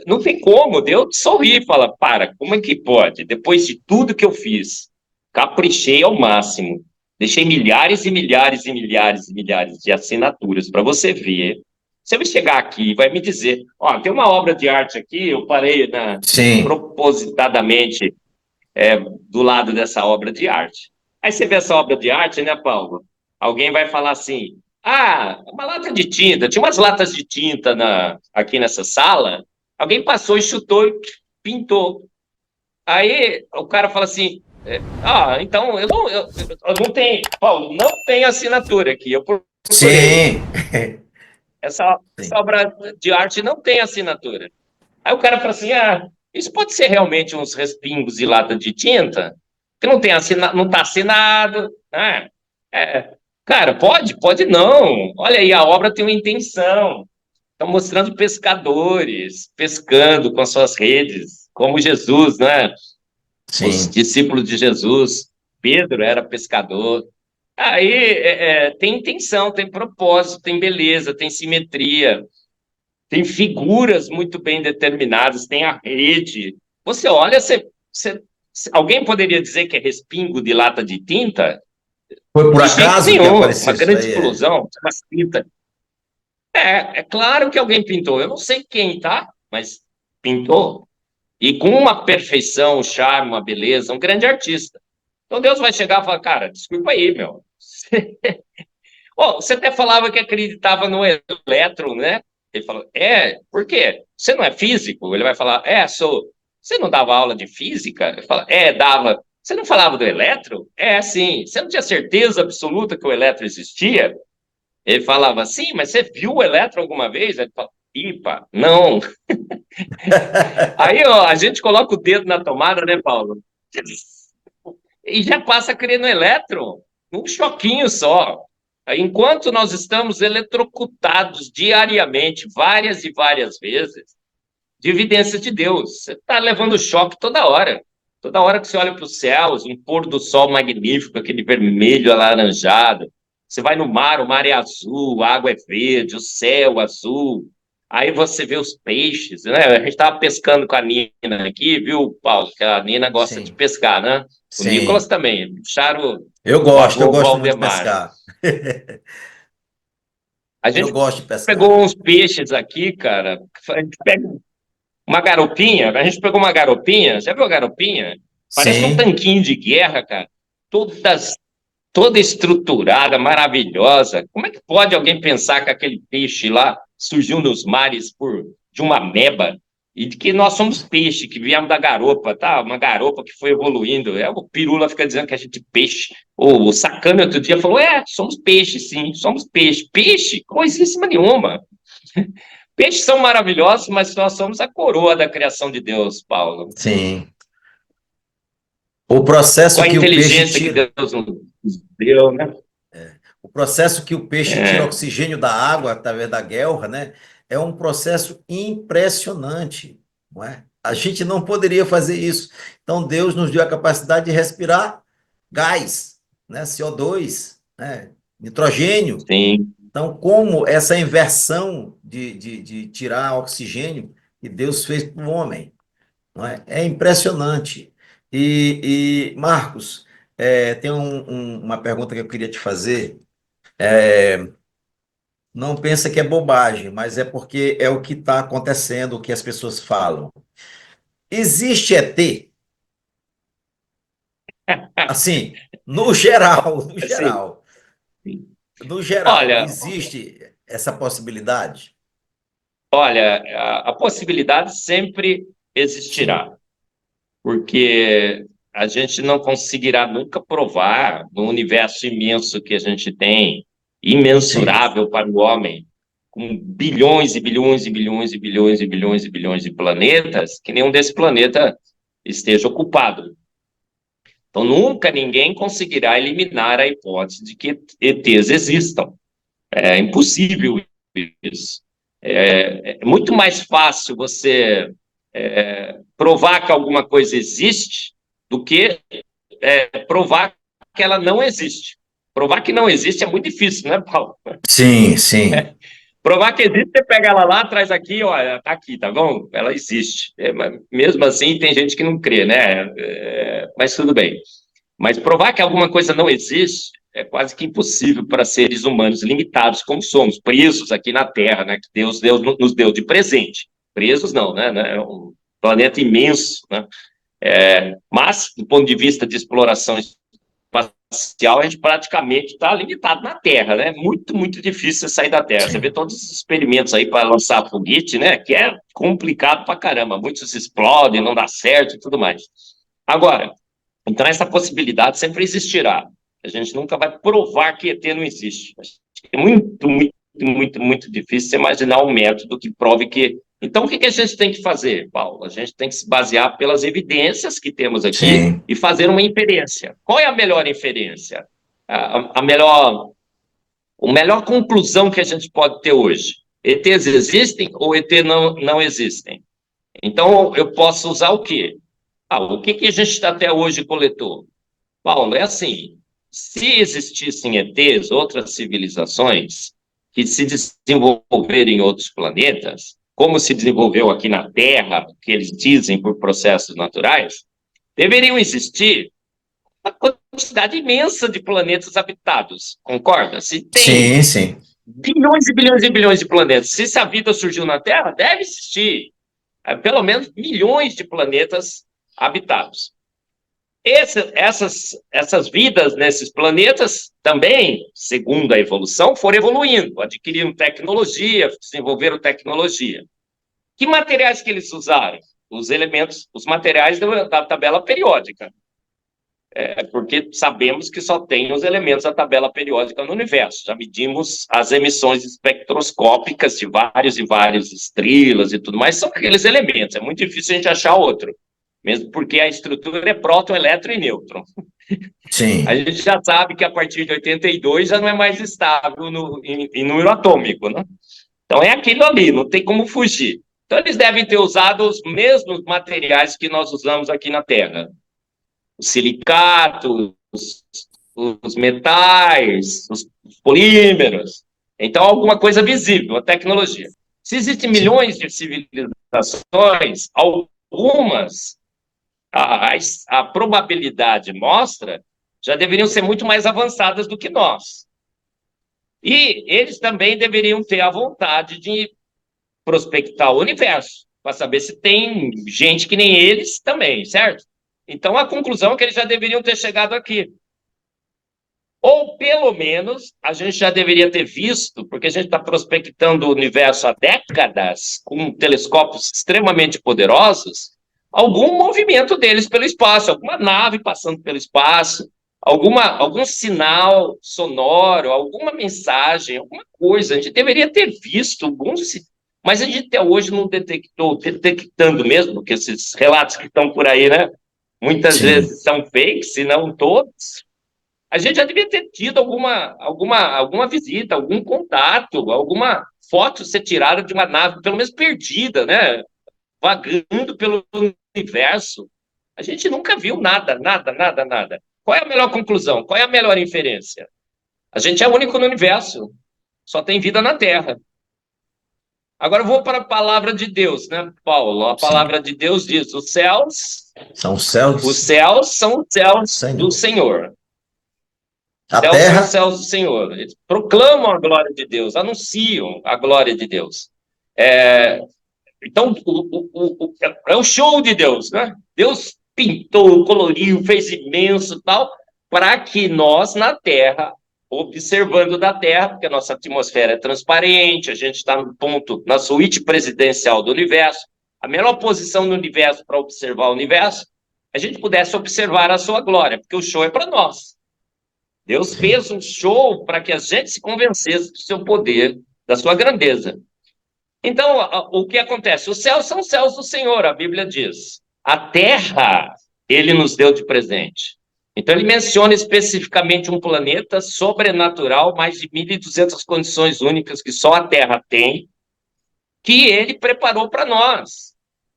Speaker 3: não tem como, Deus sorri e fala, para, como é que pode? Depois de tudo que eu fiz, caprichei ao máximo, deixei milhares e milhares e milhares e milhares de assinaturas para você ver. Você vai chegar aqui e vai me dizer, ó, tem uma obra de arte aqui, eu parei
Speaker 2: Sim.
Speaker 3: propositadamente do lado dessa obra de arte. Aí você vê essa obra de arte, né, Paulo? Alguém vai falar assim: ah, uma lata de tinta, tinha umas latas de tinta aqui nessa sala, alguém passou e chutou e pintou. Aí o cara fala assim: então eu não tenho, Paulo, não tem assinatura aqui, eu procurei.
Speaker 2: Sim.
Speaker 3: Essa
Speaker 2: Sim.
Speaker 3: obra de arte não tem assinatura. Aí o cara fala assim: isso pode ser realmente uns respingos de lata de tinta, que não tem não está assinado, né? Cara, pode não. Olha aí, a obra tem uma intenção. Estão mostrando pescadores pescando com as suas redes, como Jesus, né? Os
Speaker 2: Sim.
Speaker 3: discípulos de Jesus. Pedro era pescador. Aí tem intenção, tem propósito, tem beleza, tem simetria, tem figuras muito bem determinadas, tem a rede. Você olha, alguém poderia dizer que é respingo de lata de tinta?
Speaker 2: Foi por
Speaker 3: De jeito
Speaker 2: acaso que
Speaker 3: nenhum,
Speaker 2: apareceu
Speaker 3: uma
Speaker 2: isso
Speaker 3: grande
Speaker 2: aí? É?
Speaker 3: explosão, uma tinta. É claro que alguém pintou. Eu não sei quem, tá? Mas pintou. E com uma perfeição, um charme, uma beleza, um grande artista. Então Deus vai chegar e falar, cara, desculpa aí, meu. Oh, você até falava que acreditava no elétron, né? Ele falou, por quê? Você não é físico? Ele vai falar, sou. Você não dava aula de física? Ele fala, dava. Você não falava do elétron? Sim. Você não tinha certeza absoluta que o elétron existia? Ele falava, sim, mas você viu o elétron alguma vez? Ele fala, ipa, não. Aí, ó, a gente coloca o dedo na tomada, né, Paulo? E já passa a crer no elétron, num choquinho só. Enquanto nós estamos eletrocutados diariamente, várias e várias vezes, de evidência de Deus. Você está levando choque toda hora. Toda hora que você olha para os céus, um pôr do sol magnífico, aquele vermelho alaranjado. Você vai no mar, o mar é azul, a água é verde, o céu azul. Aí você vê os peixes, né? A gente estava pescando com a Nina aqui, viu, Paulo? Que a Nina gosta de
Speaker 2: Sim.
Speaker 3: pescar, né? O Nicolas
Speaker 2: Sim.
Speaker 3: também, puxaram
Speaker 2: Eu
Speaker 3: o
Speaker 2: gosto muito de
Speaker 3: Valdemar.
Speaker 2: pescar.
Speaker 3: A
Speaker 2: Eu
Speaker 3: gente
Speaker 2: gosto de pescar.
Speaker 3: pegou uns peixes aqui, cara. A gente pega uma garopinha, a gente pegou uma garopinha, já viu a garopinha? Parece um
Speaker 2: Sim.
Speaker 3: tanquinho de guerra, cara. Todas, toda estruturada, maravilhosa. Como é que pode alguém pensar que aquele peixe lá surgiu nos mares de uma ameba? E de que nós somos peixe, que viemos da garopa, tá? Uma garopa que foi evoluindo. O Pirula fica dizendo que a gente é peixe. O Sacana outro dia falou: somos peixe, sim, somos peixe. Peixe? Coisíssima nenhuma. Peixes são maravilhosos, mas nós somos a coroa da criação de Deus, Paulo.
Speaker 2: Sim. O
Speaker 3: Com
Speaker 2: processo
Speaker 3: a
Speaker 2: que o peixe
Speaker 3: inteligência que
Speaker 2: tira,
Speaker 3: Deus nos deu, né?
Speaker 2: o processo que o peixe tira
Speaker 3: É,
Speaker 2: oxigênio da água através da guelra, né? É um processo impressionante, não é? A gente não poderia fazer isso. Então Deus nos deu a capacidade de respirar gás, né? CO2, né? Nitrogênio.
Speaker 3: sim.
Speaker 2: Então, como essa inversão de tirar oxigênio que Deus fez para o homem, não é? É impressionante. Marcos, tem uma pergunta que eu queria te fazer. Não pensa que é bobagem, mas é porque é o que está acontecendo, o que as pessoas falam. Existe ET? Assim, no geral, no
Speaker 3: Sim,
Speaker 2: geral,
Speaker 3: sim.
Speaker 2: no geral,
Speaker 3: Olha,
Speaker 2: existe essa possibilidade?
Speaker 3: olha, a possibilidade sempre
Speaker 2: Sim,
Speaker 3: existirá, porque a gente não conseguirá nunca provar no universo imenso que a gente tem,
Speaker 2: sim,
Speaker 3: imensurável para o homem, com bilhões e bilhões e bilhões e bilhões e bilhões e bilhões de planetas, que nenhum desse planeta esteja ocupado. Então, nunca ninguém conseguirá eliminar a hipótese de que ETs existam. É impossível isso. É muito mais fácil você provar que alguma coisa existe do que provar que ela não existe. Provar que não existe é muito difícil, né, Paulo?
Speaker 2: Sim, sim.
Speaker 3: Provar que existe, você pega ela lá, traz aqui, olha, tá aqui, tá bom? Ela existe. Mas mesmo assim, tem gente que não crê, né? Mas tudo bem. Mas provar que alguma coisa não existe é quase que impossível para seres humanos limitados como somos, presos aqui na Terra, né? Que Deus nos deu de presente. Presos não, né? É um planeta imenso, né? Mas, do ponto de vista de exploração espacial, a gente praticamente está limitado na Terra, né? Muito, muito difícil sair da Terra. Você vê
Speaker 2: Sim.
Speaker 3: todos os experimentos aí para lançar foguete, né? Que é complicado para caramba. Muitos explodem, não dá certo e tudo mais. Agora, então essa possibilidade sempre existirá. A gente nunca vai provar que ET não existe. É muito, muito, muito, muito difícil você imaginar um método que prove que. Então, o que a gente tem que fazer, Paulo? A gente tem que se basear pelas evidências que temos aqui
Speaker 2: Sim.
Speaker 3: e fazer uma inferência. Qual é a melhor inferência? A melhor conclusão que a gente pode ter hoje? ETs existem ou ET não existem? Então, eu posso usar o quê? O que a gente até hoje coletou? Paulo, é assim, se existissem ETs, outras civilizações, que se desenvolverem em outros planetas, como se desenvolveu aqui na Terra, que eles dizem por processos naturais, deveriam existir uma quantidade imensa de planetas habitados, concorda? Se tem
Speaker 2: Sim, sim.
Speaker 3: bilhões e bilhões e bilhões de planetas, se a vida surgiu na Terra, deve existir pelo menos milhões de planetas habitados. Essas vidas nesses planetas também, segundo a evolução, foram evoluindo, adquiriram tecnologia, desenvolveram tecnologia. Que materiais que eles usaram? Os elementos, os materiais da tabela periódica. Porque sabemos que só tem os elementos da tabela periódica no universo. Já medimos as emissões espectroscópicas de vários e várias estrelas e tudo mais, são aqueles elementos. É muito difícil a gente achar outro, mesmo porque a estrutura é próton, elétron e nêutron. A
Speaker 2: Sim.
Speaker 3: gente já sabe que a partir de 82 já não é mais estável em número atômico, né? Então é aquilo ali, não tem como fugir. Então eles devem ter usado os mesmos materiais que nós usamos aqui na Terra. Os silicatos, os metais, os polímeros. Então, alguma coisa visível, a tecnologia. Se existem
Speaker 2: Sim.
Speaker 3: milhões de civilizações, algumas, a probabilidade mostra, já deveriam ser muito mais avançadas do que nós. E eles também deveriam ter a vontade de prospectar o universo, para saber se tem gente que nem eles também, certo? Então, a conclusão é que eles já deveriam ter chegado aqui. Ou, pelo menos, a gente já deveria ter visto, porque a gente está prospectando o universo há décadas, com telescópios extremamente poderosos, algum movimento deles pelo espaço, alguma nave passando pelo espaço, algum sinal sonoro, alguma mensagem, alguma coisa. A gente deveria ter visto alguns, mas a gente até hoje não detectou, detectando mesmo, porque esses relatos que estão por aí, né? Muitas
Speaker 2: Sim.
Speaker 3: vezes são fakes, se não todos. A gente já devia ter tido alguma visita, algum contato, alguma foto ser tirada de uma nave, pelo menos perdida, né? Vagando pelo universo. A gente nunca viu nada, nada, nada, nada. Qual é a melhor conclusão? Qual é a melhor inferência? A gente é único no universo. Só tem vida na Terra. Agora eu vou para a palavra de Deus, né, Paulo? A
Speaker 2: Sim.
Speaker 3: palavra de Deus diz:
Speaker 2: São
Speaker 3: os
Speaker 2: céus,
Speaker 3: céus são os céus do
Speaker 2: Senhor.
Speaker 3: Senhor.
Speaker 2: A
Speaker 3: Céus são os
Speaker 2: terra,
Speaker 3: céus do Senhor. Eles proclamam a glória de Deus, anunciam a glória de Deus. Então, é o show de Deus, né? Deus pintou, coloriu, fez imenso tal, para que nós, na Terra, observando da Terra, porque a nossa atmosfera é transparente, a gente está no ponto, na suíte presidencial do universo, a melhor posição no universo para observar o universo, a gente pudesse observar a sua glória, porque o show é para nós. Deus
Speaker 2: sim.
Speaker 3: fez um show para que a gente se convencesse do seu poder, da sua grandeza. Então, o que acontece? Os céus são os céus do Senhor, a Bíblia diz. A terra, ele nos deu de presente. Então, ele menciona especificamente um planeta sobrenatural, mais de 1.200 condições únicas que só a Terra tem, que ele preparou para nós.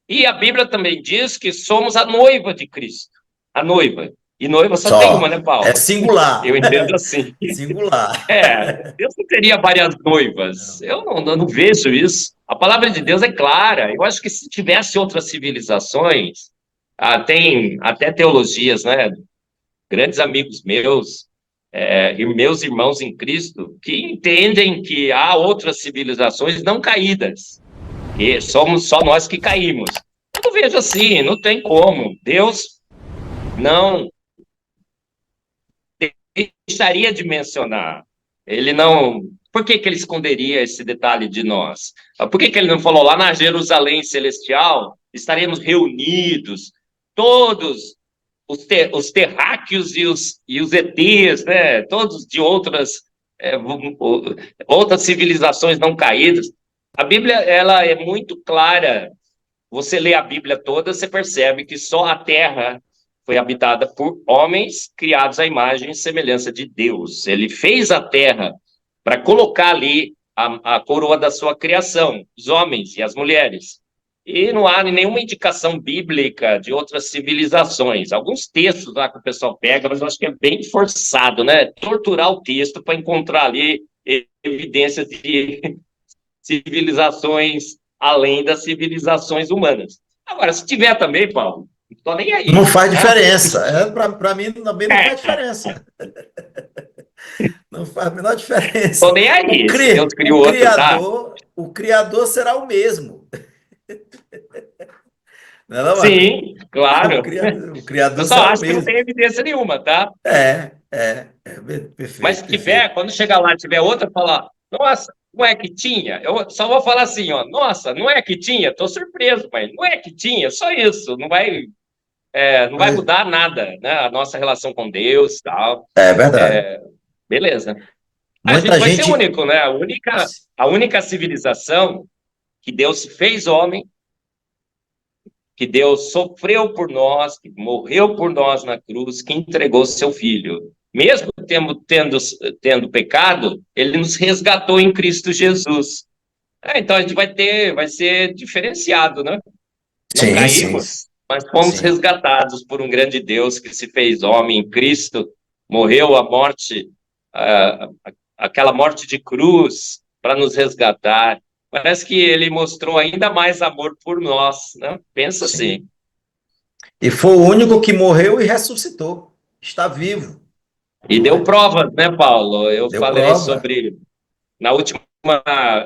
Speaker 3: E a Bíblia também diz que somos a noiva de Cristo. a noiva. E noiva só tem
Speaker 2: Só.
Speaker 3: uma, né,
Speaker 2: É
Speaker 3: Paulo?
Speaker 2: singular.
Speaker 3: Eu entendo assim.
Speaker 2: Singular.
Speaker 3: Deus não teria várias noivas. Eu não vejo isso. A palavra de Deus é clara. Eu acho que se tivesse outras civilizações, tem até teologias, né? Grandes amigos meus, e meus irmãos em Cristo, que entendem que há outras civilizações não caídas, que somos só nós que caímos. Eu não vejo assim, não tem como. Deus não deixaria de mencionar. Ele não. Por que ele esconderia esse detalhe de nós? Por que ele não falou lá na Jerusalém Celestial estaremos reunidos, todos os terráqueos e os ETs, né? Todos de outras civilizações não caídas. A Bíblia ela é muito clara. Você lê a Bíblia toda, você percebe que só a Terra foi habitada por homens criados à imagem e semelhança de Deus. Ele fez a Terra para colocar ali a coroa da sua criação, os homens e as mulheres. E não há nenhuma indicação bíblica de outras civilizações. Alguns textos lá que o pessoal pega, mas eu acho que é bem forçado, né? Torturar o texto para encontrar ali evidências de civilizações além das civilizações humanas. Agora, se tiver também, Paulo, não estou nem aí.
Speaker 2: Não faz
Speaker 3: Né?
Speaker 2: diferença. Para mim também não faz diferença. Não faz a menor diferença.
Speaker 3: Estou nem aí. Se Deus
Speaker 2: O
Speaker 3: criou outro, tá?
Speaker 2: Criador será o mesmo. Não é, não, Marcos?
Speaker 3: Sim, claro.
Speaker 2: O Criador
Speaker 3: Eu só
Speaker 2: será o
Speaker 3: acho que não
Speaker 2: mesmo.
Speaker 3: tem evidência nenhuma, tá? Mas
Speaker 2: Perfeito,
Speaker 3: se
Speaker 2: perfeito.
Speaker 3: tiver, quando chegar lá, tiver outra, falar, nossa, não é que tinha? Eu só vou falar assim, ó, nossa, não é que tinha? Estou surpreso, mas não é que tinha, só isso. Não vai
Speaker 2: Mas
Speaker 3: mudar nada, né? A nossa relação com Deus e tal.
Speaker 2: é verdade.
Speaker 3: Beleza. A gente
Speaker 2: Muita
Speaker 3: vai ser
Speaker 2: gente.
Speaker 3: único, né? A única civilização que Deus fez homem, que Deus sofreu por nós, que morreu por nós na cruz, que entregou seu filho. Mesmo tendo pecado, ele nos resgatou em Cristo Jesus. Então a gente vai ser diferenciado, né? Não
Speaker 2: Sim, sim,
Speaker 3: caímos, mas fomos
Speaker 2: sim.
Speaker 3: resgatados por um grande Deus que se fez homem em Cristo, morreu a morte, ah, aquela morte de cruz, para nos resgatar. Parece que ele mostrou ainda mais amor por nós, né? Pensa
Speaker 2: Sim.
Speaker 3: assim.
Speaker 2: E foi o único que morreu e ressuscitou. Está vivo,
Speaker 3: E
Speaker 2: não
Speaker 3: deu
Speaker 2: é?
Speaker 3: provas, né, Paulo? Eu
Speaker 2: Deu
Speaker 3: falei
Speaker 2: prova.
Speaker 3: sobre, na última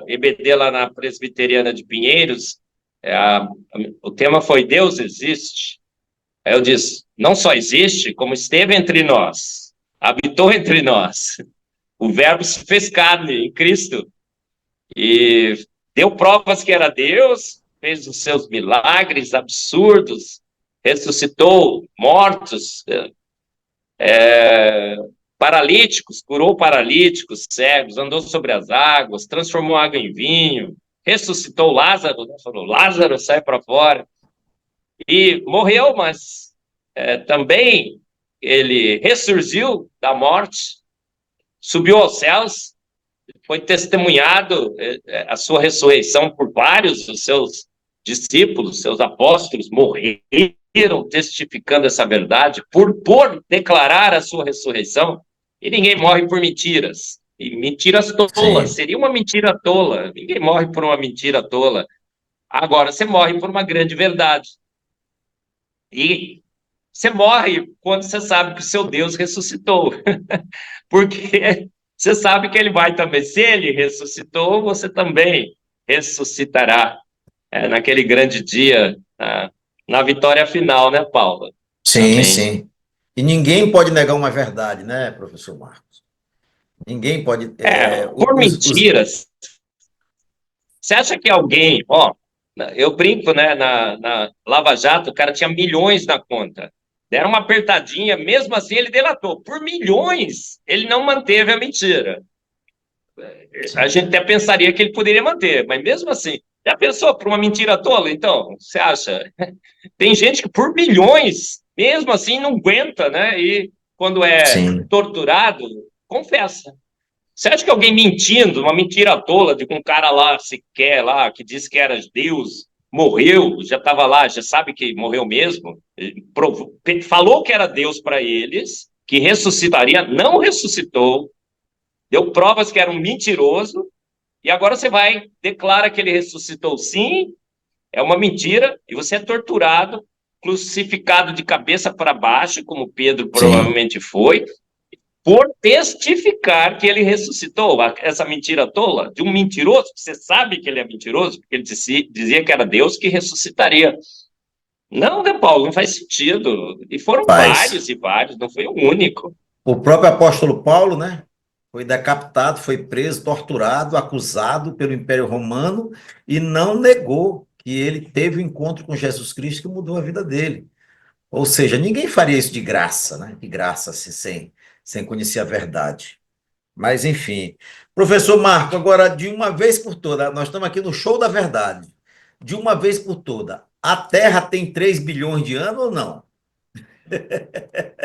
Speaker 3: EBD lá na Presbiteriana de Pinheiros, o tema foi Deus existe. Aí eu disse, não só existe, como esteve entre nós, habitou entre nós. O Verbo se fez carne em Cristo e deu provas que era Deus, fez os seus milagres absurdos, ressuscitou mortos, paralíticos, curou paralíticos, cegos, andou sobre as águas, transformou água em vinho, ressuscitou Lázaro, né? Falou, Lázaro, sai para fora. E morreu, mas também ele ressurgiu da morte, subiu aos céus, foi testemunhado a sua ressurreição por vários dos seus discípulos, seus apóstolos, morreram testificando essa verdade, por declarar a sua ressurreição, e ninguém morre por mentiras. E mentiras tolas,
Speaker 2: Sim,
Speaker 3: seria uma mentira tola. Ninguém morre por uma mentira tola. Agora, você morre por uma grande verdade. E você morre quando você sabe que o seu Deus ressuscitou. Porque você sabe que ele vai também. Se ele ressuscitou, você também ressuscitará naquele grande dia, na vitória final, né, Paula?
Speaker 2: sim,
Speaker 3: Amém.
Speaker 2: sim. E ninguém pode negar uma verdade, né, professor Marcos? Ninguém pode.
Speaker 3: Por mentiras, você acha que alguém, eu brinco, né, na Lava Jato, o cara tinha milhões na conta. Deram uma apertadinha, mesmo assim ele delatou. Por milhões, ele não manteve a mentira. A
Speaker 2: Sim,
Speaker 3: gente até pensaria que ele poderia manter, mas mesmo assim, já pensou por uma mentira tola? Então, você acha? Tem gente que por milhões, mesmo assim, não aguenta, né? E quando é
Speaker 2: sim.
Speaker 3: torturado, confessa. Você acha que alguém mentindo, uma mentira tola de que um cara lá sequer lá, que disse que era Deus, morreu, já estava lá, já sabe que morreu mesmo, falou que era Deus para eles, que ressuscitaria, não ressuscitou, deu provas que era um mentiroso, e agora você vai, declara que ele ressuscitou sim, é uma mentira, e você é torturado, crucificado de cabeça para baixo, como Pedro
Speaker 2: Sim.
Speaker 3: provavelmente foi, por testificar que ele ressuscitou. Essa mentira tola de um mentiroso, você sabe que ele é mentiroso, porque ele dizia que era Deus que ressuscitaria. Não, né, Paulo? Não faz sentido. E foram
Speaker 2: Faz.
Speaker 3: vários e vários, não foi o único.
Speaker 2: O próprio apóstolo Paulo, né? Foi decapitado, foi preso, torturado, acusado pelo Império Romano e não negou que ele teve um encontro com Jesus Cristo que mudou a vida dele. Ou seja, ninguém faria isso de graça, né? De graça, assim, sem conhecer a verdade. Mas, enfim. Professor Marco, agora, de uma vez por toda, nós estamos aqui no show da verdade. De uma vez por toda, a Terra tem 3 bilhões de anos ou não?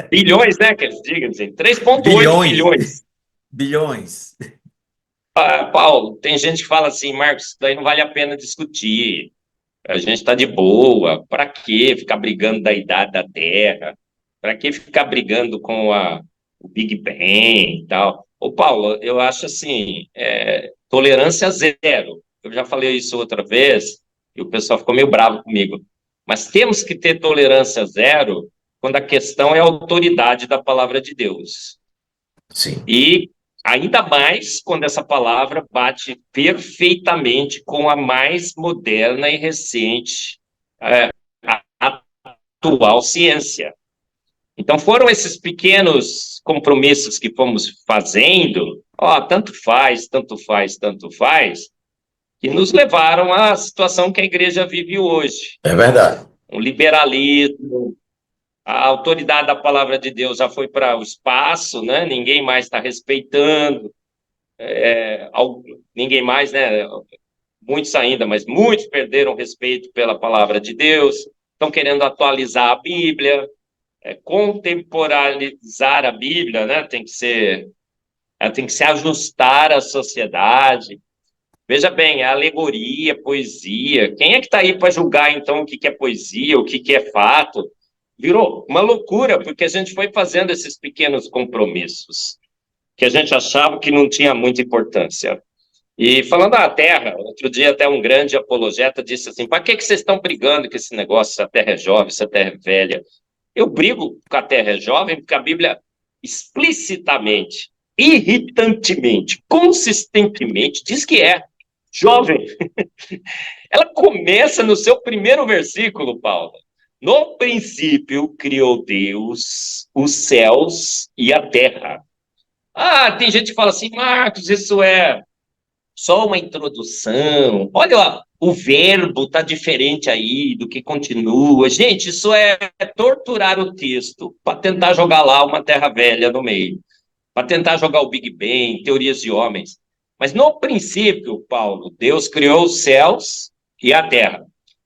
Speaker 3: Bilhões, né, que eles digam assim, 3,8
Speaker 2: Bilhões,
Speaker 3: bilhões.
Speaker 2: bilhões.
Speaker 3: Ah, Paulo, tem gente que fala assim, Marcos, isso daí não vale a pena discutir. A gente está de boa. Para que ficar brigando da idade da Terra? Para que ficar brigando com o Big Bang e tal? Ô, Paulo, eu acho assim, tolerância zero. Eu já falei isso outra vez e o pessoal ficou meio bravo comigo. Mas temos que ter tolerância zero quando a questão é a autoridade da palavra de Deus.
Speaker 2: Sim.
Speaker 3: E ainda mais quando essa palavra bate perfeitamente com a mais moderna e recente a atual ciência. Então foram esses pequenos compromissos que fomos fazendo, tanto faz, tanto faz, tanto faz, que nos levaram à situação que a igreja vive hoje.
Speaker 2: É verdade.
Speaker 3: Um liberalismo, a autoridade da palavra de Deus já foi para o espaço, né? Ninguém mais está respeitando, ninguém mais, né? Muitos ainda, mas muitos perderam respeito pela palavra de Deus, estão querendo atualizar a Bíblia, contemporaneizar a Bíblia, né? Ela tem que se ajustar à sociedade. Veja bem, é alegoria, poesia. Quem é que está aí para julgar, então, o que é poesia, o que é fato? Virou uma loucura, porque a gente foi fazendo esses pequenos compromissos, que a gente achava que não tinha muita importância. E falando da Terra, outro dia até um grande apologeta disse assim, para que vocês estão brigando com esse negócio, se a Terra é jovem, se a Terra é velha? Eu brigo com a Terra é jovem porque a Bíblia explicitamente, irritantemente, consistentemente diz que é jovem. Ela começa no seu primeiro versículo, Paulo. No princípio criou Deus os céus e a terra. Tem gente que fala assim, Marcos, isso é só uma introdução. Olha, o verbo está diferente aí do que continua. Gente, isso é torturar o texto para tentar jogar lá uma terra velha no meio, para tentar jogar o Big Bang, teorias de homens. Mas no princípio, Paulo, Deus criou os céus e a terra.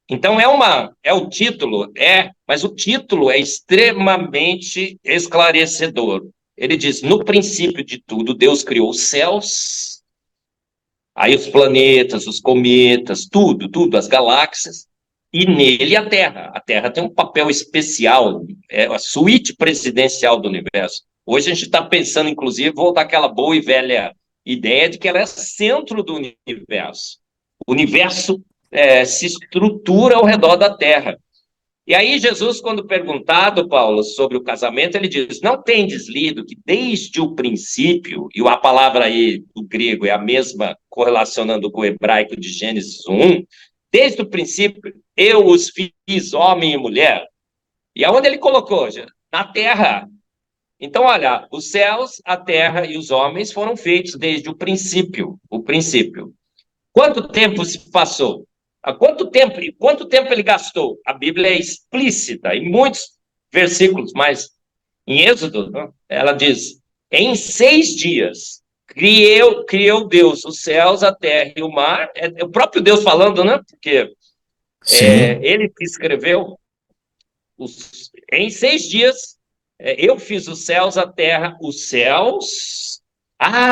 Speaker 3: Então o título, mas o título é extremamente esclarecedor. Ele diz: no princípio de tudo, Deus criou os céus, aí os planetas, os cometas, tudo, as galáxias, e nele a Terra. A Terra tem um papel especial, é a suíte presidencial do universo. Hoje a gente está pensando, inclusive, voltar àquela boa e velha ideia de que ela é centro do universo. O universo se estrutura ao redor da Terra. E aí Jesus, quando perguntado, Paulo, sobre o casamento, ele diz, não tendes lido que desde o princípio, e a palavra aí do grego é a mesma correlacionando com o hebraico de Gênesis 1, desde o princípio eu os fiz homem e mulher. E aonde ele colocou? Na terra. Então, olha, os céus, a terra e os homens foram feitos desde o princípio. O princípio. Quanto tempo se passou? Há quanto tempo ele gastou? A Bíblia é explícita em muitos versículos, mas em Êxodo, ela diz, em 6 dias, criou Deus os céus, a terra e o mar. É o próprio Deus falando, né? Porque ele que escreveu, em 6 dias, eu fiz os céus, a terra, os céus.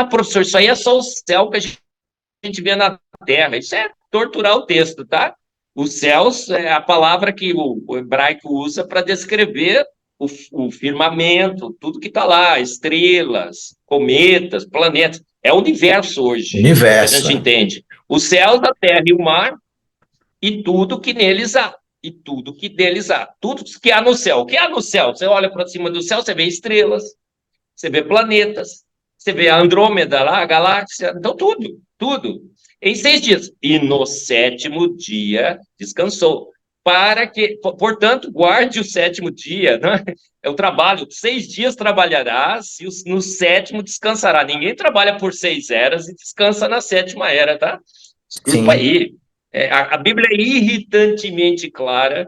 Speaker 3: Professor, isso aí é só o céu que a gente vê na terra. Isso é torturar o texto, tá? Os céus é a palavra que o hebraico usa para descrever o firmamento, tudo que está lá, estrelas, cometas, planetas. É o universo hoje, que a
Speaker 2: Universo,
Speaker 3: gente
Speaker 2: né?
Speaker 3: entende. Os céus, a terra e o mar, e tudo que neles há. E tudo que deles há. Tudo que há no céu. O que há no céu? Você olha para cima do céu, você vê estrelas, você vê planetas, você vê a Andrômeda lá, a galáxia, então tudo, tudo. Em 6 dias. E no sétimo dia descansou. Para que, portanto, guarde o sétimo dia, né? É o trabalho. 6 dias trabalharás e no sétimo descansará. Ninguém trabalha por 6 eras e descansa na sétima era, tá? Desculpa
Speaker 2: Sim,
Speaker 3: aí. A Bíblia é irritantemente clara,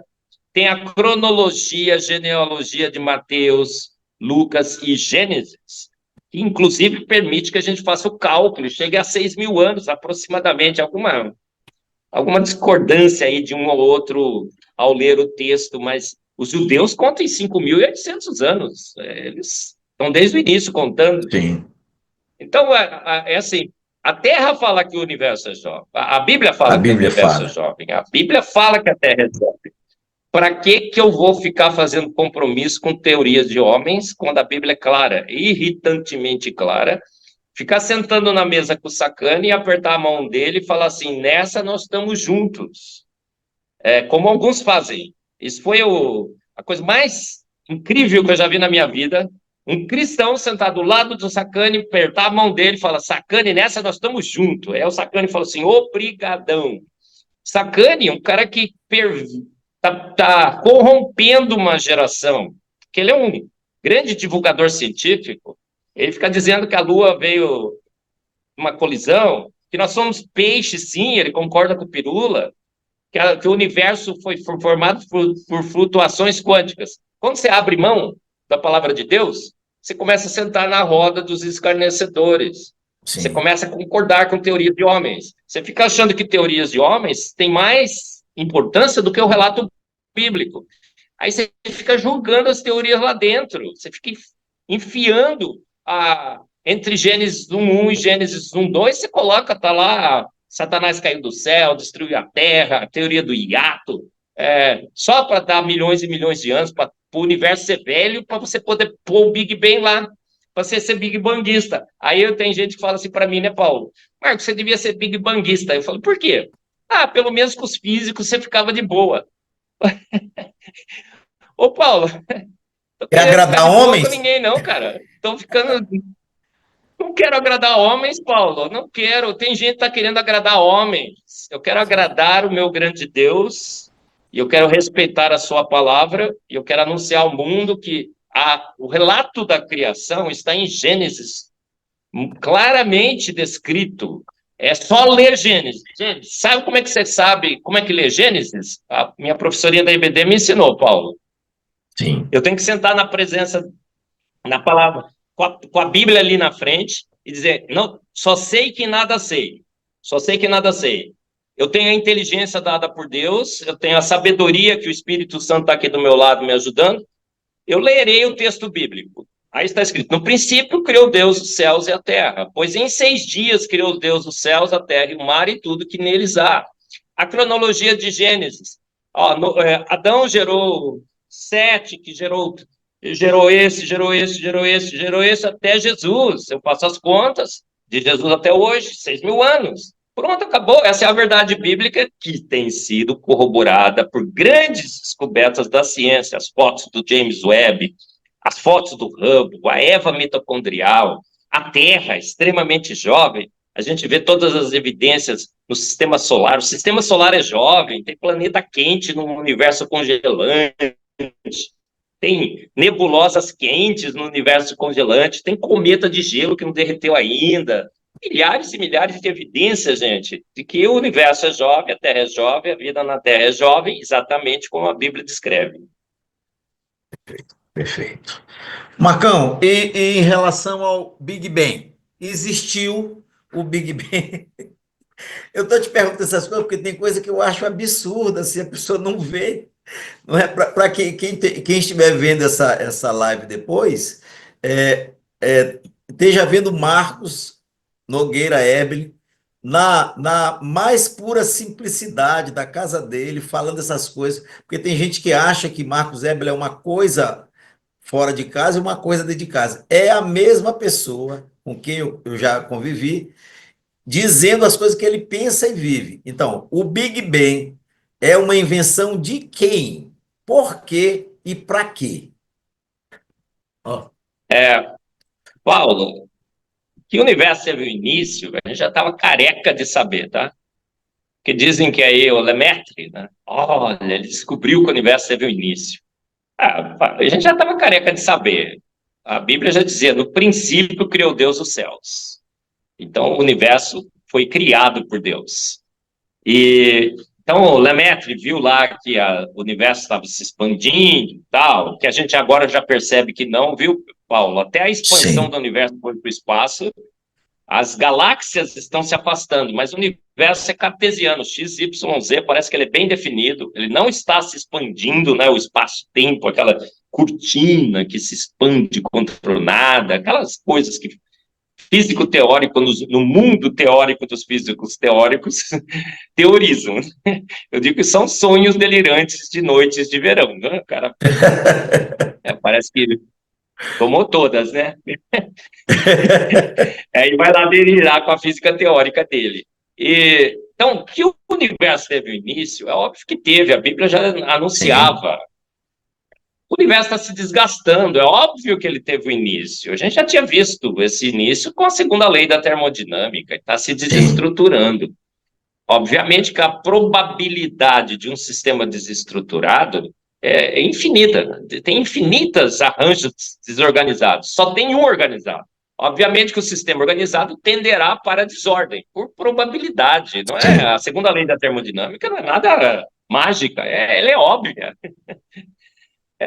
Speaker 3: tem a cronologia, a genealogia de Mateus, Lucas e Gênesis, que inclusive permite que a gente faça o cálculo, chegue a 6.000 anos aproximadamente, alguma discordância aí de um ou outro ao ler o texto, mas os judeus contam em 5.800 anos, eles estão desde o início contando.
Speaker 2: sim.
Speaker 3: Então, é assim, a Terra fala que o universo é jovem, a Bíblia
Speaker 2: A
Speaker 3: fala que o
Speaker 2: Bíblia
Speaker 3: universo é
Speaker 2: fala.
Speaker 3: jovem, a Bíblia fala que a Terra é jovem. Para que eu vou ficar fazendo compromisso com teorias de homens quando a Bíblia é clara, irritantemente clara? Ficar sentando na mesa com o sacana e apertar a mão dele e falar assim: nessa nós estamos juntos. Como alguns fazem. Isso foi a coisa mais incrível que eu já vi na minha vida. Um cristão sentado do lado do sacane, apertar a mão dele e falar: sacane, nessa nós estamos juntos. Aí o sacane falou assim: obrigadão. Sacane, um cara que tá corrompendo uma geração, que ele é um grande divulgador científico, ele fica dizendo que a Lua veio uma colisão, que nós somos peixes, sim, ele concorda com o Pirula, que o universo foi formado por flutuações quânticas. Quando você abre mão da palavra de Deus, você começa a sentar na roda dos escarnecedores. Você
Speaker 2: Sim.
Speaker 3: começa a concordar com teorias de homens. Você fica achando que teorias de homens têm mais importância do que o relato bíblico. Aí você fica julgando as teorias lá dentro. Você fica enfiando entre Gênesis 1:1 e Gênesis 1:2, você coloca, tá lá, Satanás caiu do céu, destruiu a terra, a teoria do hiato, só para dar milhões e milhões de anos, para o universo ser velho, para você poder pôr o Big Bang lá, para você ser Big Banguista. Aí tem gente que fala assim para mim, né, Paulo? Marcos, você devia ser Big Banguista. Eu falo, por quê? Ah, pelo menos com os físicos você ficava de boa. Ô, Paulo, tô
Speaker 2: Quer
Speaker 3: querendo ficar
Speaker 2: agradar
Speaker 3: de boa com
Speaker 2: homens?
Speaker 3: ninguém, não, cara. Tô ficando. Não quero agradar homens, Paulo. Não quero. Tem gente que está querendo agradar homens. Eu quero agradar o meu grande Deus. E eu quero respeitar a sua palavra. E eu quero anunciar ao mundo que o relato da criação está em Gênesis, claramente descrito. É só ler Gênesis. Gente, sabe como é que você sabe como é que lê Gênesis? A minha professorinha da IBD me ensinou, Paulo.
Speaker 2: Sim.
Speaker 3: Eu tenho que sentar na presença, na palavra, com a Bíblia ali na frente e dizer, não, só sei que nada sei. Só sei que nada sei. Eu tenho a inteligência dada por Deus, eu tenho a sabedoria que o Espírito Santo está aqui do meu lado me ajudando. Eu lerei o texto bíblico. Aí está escrito, no princípio criou Deus os céus e a terra, pois em 6 dias criou Deus os céus, a terra e o mar e tudo que neles há. A cronologia de Gênesis. Adão gerou Sete, que gerou esse, até Jesus. Eu faço as contas de Jesus até hoje, 6.000 anos. Pronto, acabou. Essa é a verdade bíblica que tem sido corroborada por grandes descobertas da ciência, as fotos do James Webb, as fotos do Hubble, a Eva mitocondrial, a Terra extremamente jovem. A gente vê todas as evidências no sistema solar. O sistema solar é jovem, tem planeta quente no universo congelante, tem nebulosas quentes no universo congelante, tem cometa de gelo que não derreteu ainda. Milhares e milhares de evidências, gente, de que o universo é jovem, a Terra é jovem, a vida na Terra é jovem, exatamente como a Bíblia descreve.
Speaker 2: Perfeito. Marcão, e em relação ao Big Bang? Existiu o Big Bang? Eu estou te perguntando essas coisas porque tem coisa que eu acho absurda se a pessoa não vê. Não é para quem estiver vendo essa live depois, é, esteja vendo Marcos Nogueira Eberlin na mais pura simplicidade da casa dele, falando essas coisas, porque tem gente que acha que Marcos Eberle é uma coisa fora de casa e uma coisa dentro de casa. É a mesma pessoa com quem eu já convivi, dizendo as coisas que ele pensa e vive. Então, o Big Bang é uma invenção de quem? Por quê e para quê? Ó,
Speaker 3: É, Paulo, que o universo teve o início, a gente já estava careca de saber, tá? Que dizem que aí o Lemaitre, né? Olha, ele descobriu que o universo teve o início. Ah, a gente já estava careca de saber. A Bíblia já dizia, no princípio criou Deus os céus. Então, o universo foi criado por Deus. E então o Lemaitre viu lá que o universo estava se expandindo, tal, que a gente agora já percebe que não, viu, Paulo? Até a expansão
Speaker 2: sim,
Speaker 3: do universo foi para o espaço, as galáxias estão se afastando, mas o universo é cartesiano, x, y, z, parece que ele é bem definido, ele não está se expandindo, né, o espaço-tempo, aquela cortina que se expande contra o nada, aquelas coisas que físico teórico, no mundo teórico dos físicos teóricos, teorizam. Eu digo que são sonhos delirantes de noites de verão, né? O cara parece que tomou todas, né? Aí vai lá delirar com a física teórica dele. Então, que o universo teve o início, é óbvio que teve, a Bíblia já
Speaker 2: sim,
Speaker 3: anunciava. O universo está se desgastando, é óbvio que ele teve o início. A gente já tinha visto esse início com a segunda lei da termodinâmica, está se
Speaker 2: sim,
Speaker 3: desestruturando. Obviamente que a probabilidade de um sistema desestruturado é infinita, tem infinitos arranjos desorganizados, só tem um organizado. Obviamente que o sistema organizado tenderá para a desordem, por probabilidade, não é? A
Speaker 2: sim,
Speaker 3: segunda lei da termodinâmica não é nada mágica, ela é óbvia.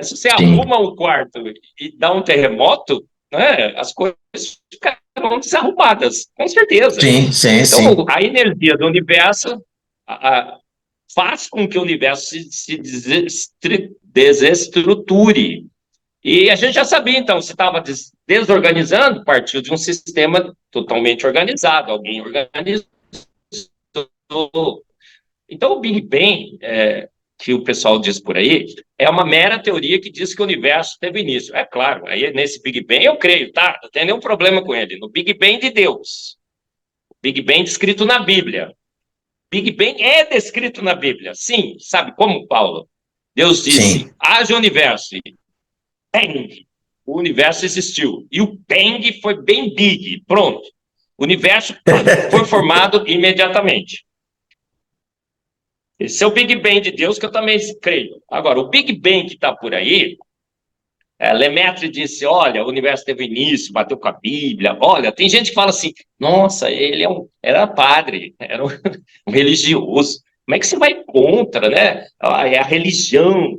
Speaker 3: Se você
Speaker 2: sim,
Speaker 3: arruma um quarto e dá um terremoto, né, as coisas ficarão desarrumadas, com certeza.
Speaker 2: sim, sim,
Speaker 3: Então,
Speaker 2: sim,
Speaker 3: a energia do universo faz com que o universo se desestruture. E a gente já sabia, então, se estava desorganizando, partiu de um sistema totalmente organizado, alguém organizou. Então, o Big Bang, que o pessoal diz por aí, é uma mera teoria que diz que o universo teve início. É claro, aí nesse Big Bang eu creio, tá? Não tem nenhum problema com ele. No Big Bang de Deus. Big Bang descrito na Bíblia. Big Bang é descrito na Bíblia. Sim, sabe como, Paulo? Deus disse,
Speaker 2: sim.
Speaker 3: haja universo. E bang! O universo existiu. E o bang foi bem big. Pronto. O universo foi formado imediatamente. Esse é o Big Bang de Deus que eu também creio. Agora, o Big Bang que está por aí, Lemaitre disse, olha, o universo teve início, bateu com a Bíblia. Olha, tem gente que fala assim, nossa, ele era padre, era um religioso. Como é que você vai contra, né? É a religião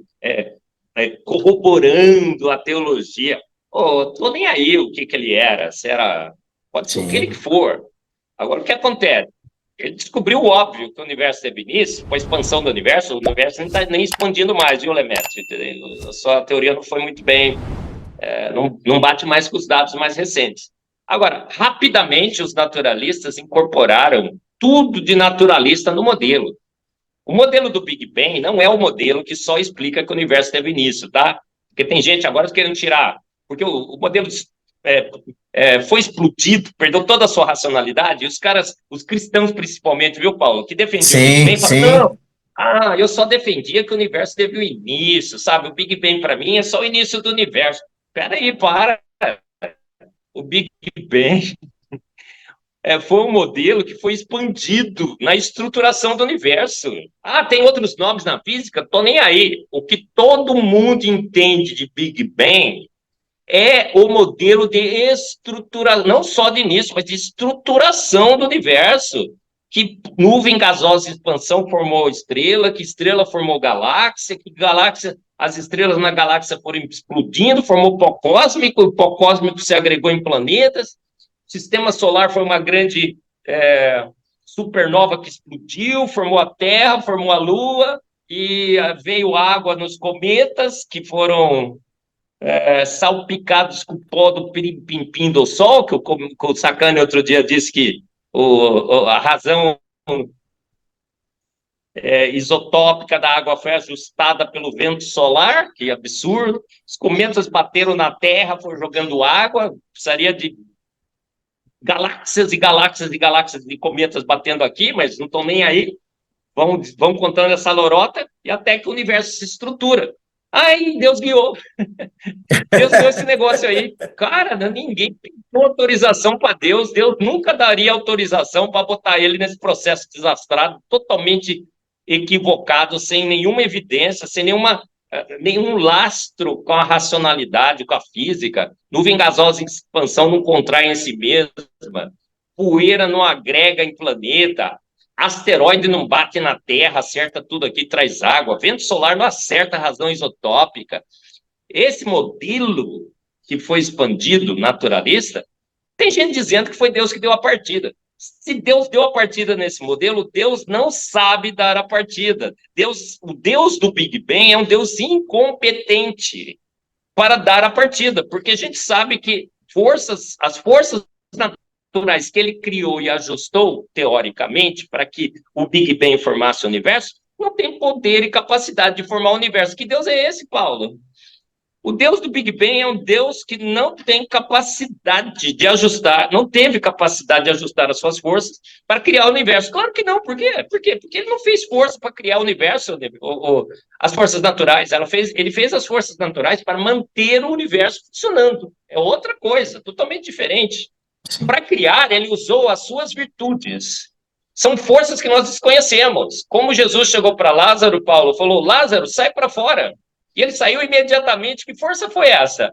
Speaker 3: corroborando a teologia. Oh, tô nem aí o que ele era, se era, pode ser o que ele
Speaker 2: Sim,
Speaker 3: for. Agora, o que acontece? Ele descobriu o óbvio, que o universo teve início, com a expansão do universo, o universo não está nem expandindo mais, viu, Lemaitre? A sua teoria não foi muito bem, não bate mais com os dados mais recentes. Agora, rapidamente, os naturalistas incorporaram tudo de naturalista no modelo. O modelo do Big Bang não é o modelo que só explica que o universo teve início, tá? Porque tem gente agora querendo tirar, porque o modelo foi explodido, perdeu toda a sua racionalidade, e os caras, os cristãos principalmente, viu, Paulo, que defendiam o Big
Speaker 2: sim,
Speaker 3: Bang, falam,
Speaker 2: sim.
Speaker 3: não, eu só defendia que o universo teve o início, sabe? O Big Bang para mim é só o início do universo. Peraí, para. O Big Bang foi um modelo que foi expandido na estruturação do universo. Tem outros nomes na física? Tô nem aí. O que todo mundo entende de Big Bang é o modelo de estruturação, não só de início, mas de estruturação do universo. Que nuvem gasosa de expansão formou estrela, que estrela formou galáxia, que galáxia, as estrelas na galáxia foram explodindo, formou pó cósmico, o pó cósmico se agregou em planetas, o sistema solar foi uma grande supernova que explodiu, formou a Terra, formou a Lua, e veio água nos cometas, que foram salpicados com o pó do pimpim do Sol, que o Sacani outro dia disse que A razão isotópica da água foi ajustada pelo vento solar, que absurdo. Os cometas bateram na Terra, foram jogando água, precisaria de galáxias e galáxias e galáxias de cometas batendo aqui, mas não estão nem aí. Vão contando essa lorota e até que o universo se estrutura. Aí Deus guiou. Deus deu esse negócio aí. Cara, ninguém pediu autorização para Deus. Deus nunca daria autorização para botar ele nesse processo desastrado, totalmente equivocado, sem nenhuma evidência, sem nenhum lastro com a racionalidade, com a física. Nuvem gasosa em expansão não contrai em si mesma. Poeira não agrega em planeta. Asteroide não bate na Terra, acerta tudo aqui, traz água. Vento solar não acerta a razão isotópica. Esse modelo que foi expandido, naturalista, tem gente dizendo que foi Deus que deu a partida. Se Deus deu a partida nesse modelo, Deus não sabe dar a partida. O Deus do Big Bang é um Deus incompetente para dar a partida, porque a gente sabe que as forças naturais que ele criou e ajustou, teoricamente, para que o Big Bang formasse o universo, não tem poder e capacidade de formar o universo. Que Deus é esse, Paulo? O Deus do Big Bang é um Deus que não tem capacidade de ajustar, não teve capacidade de ajustar as suas forças para criar o universo. Claro que não, por quê? Porque ele não fez força para criar o universo, as forças naturais. Ele fez as forças naturais para manter o universo funcionando. É outra coisa, totalmente diferente. Para criar, ele usou as suas virtudes. São forças que nós desconhecemos. Como Jesus chegou para Lázaro, Paulo, falou, Lázaro, sai para fora. E ele saiu imediatamente. Que força foi essa?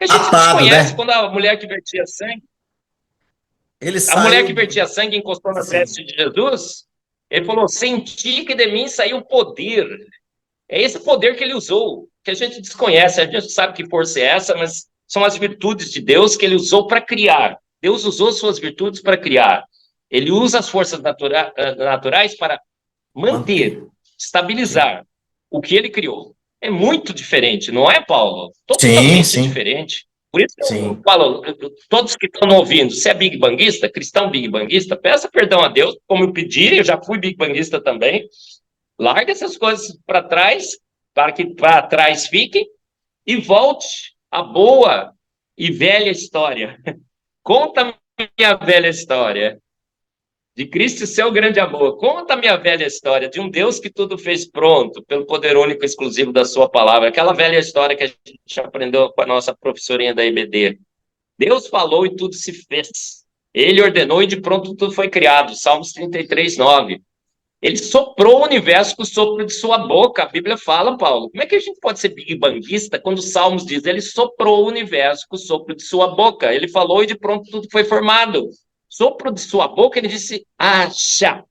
Speaker 3: A gente desconhece, né? Quando a mulher que vertia sangue... mulher que vertia sangue encostou na testa de Jesus, ele falou, senti que de mim saiu poder. É esse poder que ele usou, que a gente desconhece. A gente sabe que força é essa, mas são as virtudes de Deus que ele usou para criar. Deus usou suas virtudes para criar. Ele usa as forças naturais para manter, estabilizar o que ele criou. É muito diferente, não é, Paulo? Totalmente diferente. Por isso que eu falo, todos que estão ouvindo, se é Big Banguista, cristão Big Banguista, peça perdão a Deus, como eu pedi, eu já fui Big Banguista também. Larga essas coisas para trás, para que para trás fiquem, e volte à boa e velha história. Conta minha velha história. De Cristo, seu grande amor. Conta a minha velha história de um Deus que tudo fez pronto, pelo poder único e exclusivo da sua palavra. Aquela velha história que a gente aprendeu com a nossa professorinha da IBD. Deus falou e tudo se fez. Ele ordenou e de pronto tudo foi criado. Salmos 33, 9. Ele soprou o universo com o sopro de sua boca. A Bíblia fala, Paulo. Como é que a gente pode ser big banguista quando os Salmos diz ele soprou o universo com o sopro de sua boca? Ele falou e de pronto tudo foi formado. Sopro de sua boca, ele disse, haja,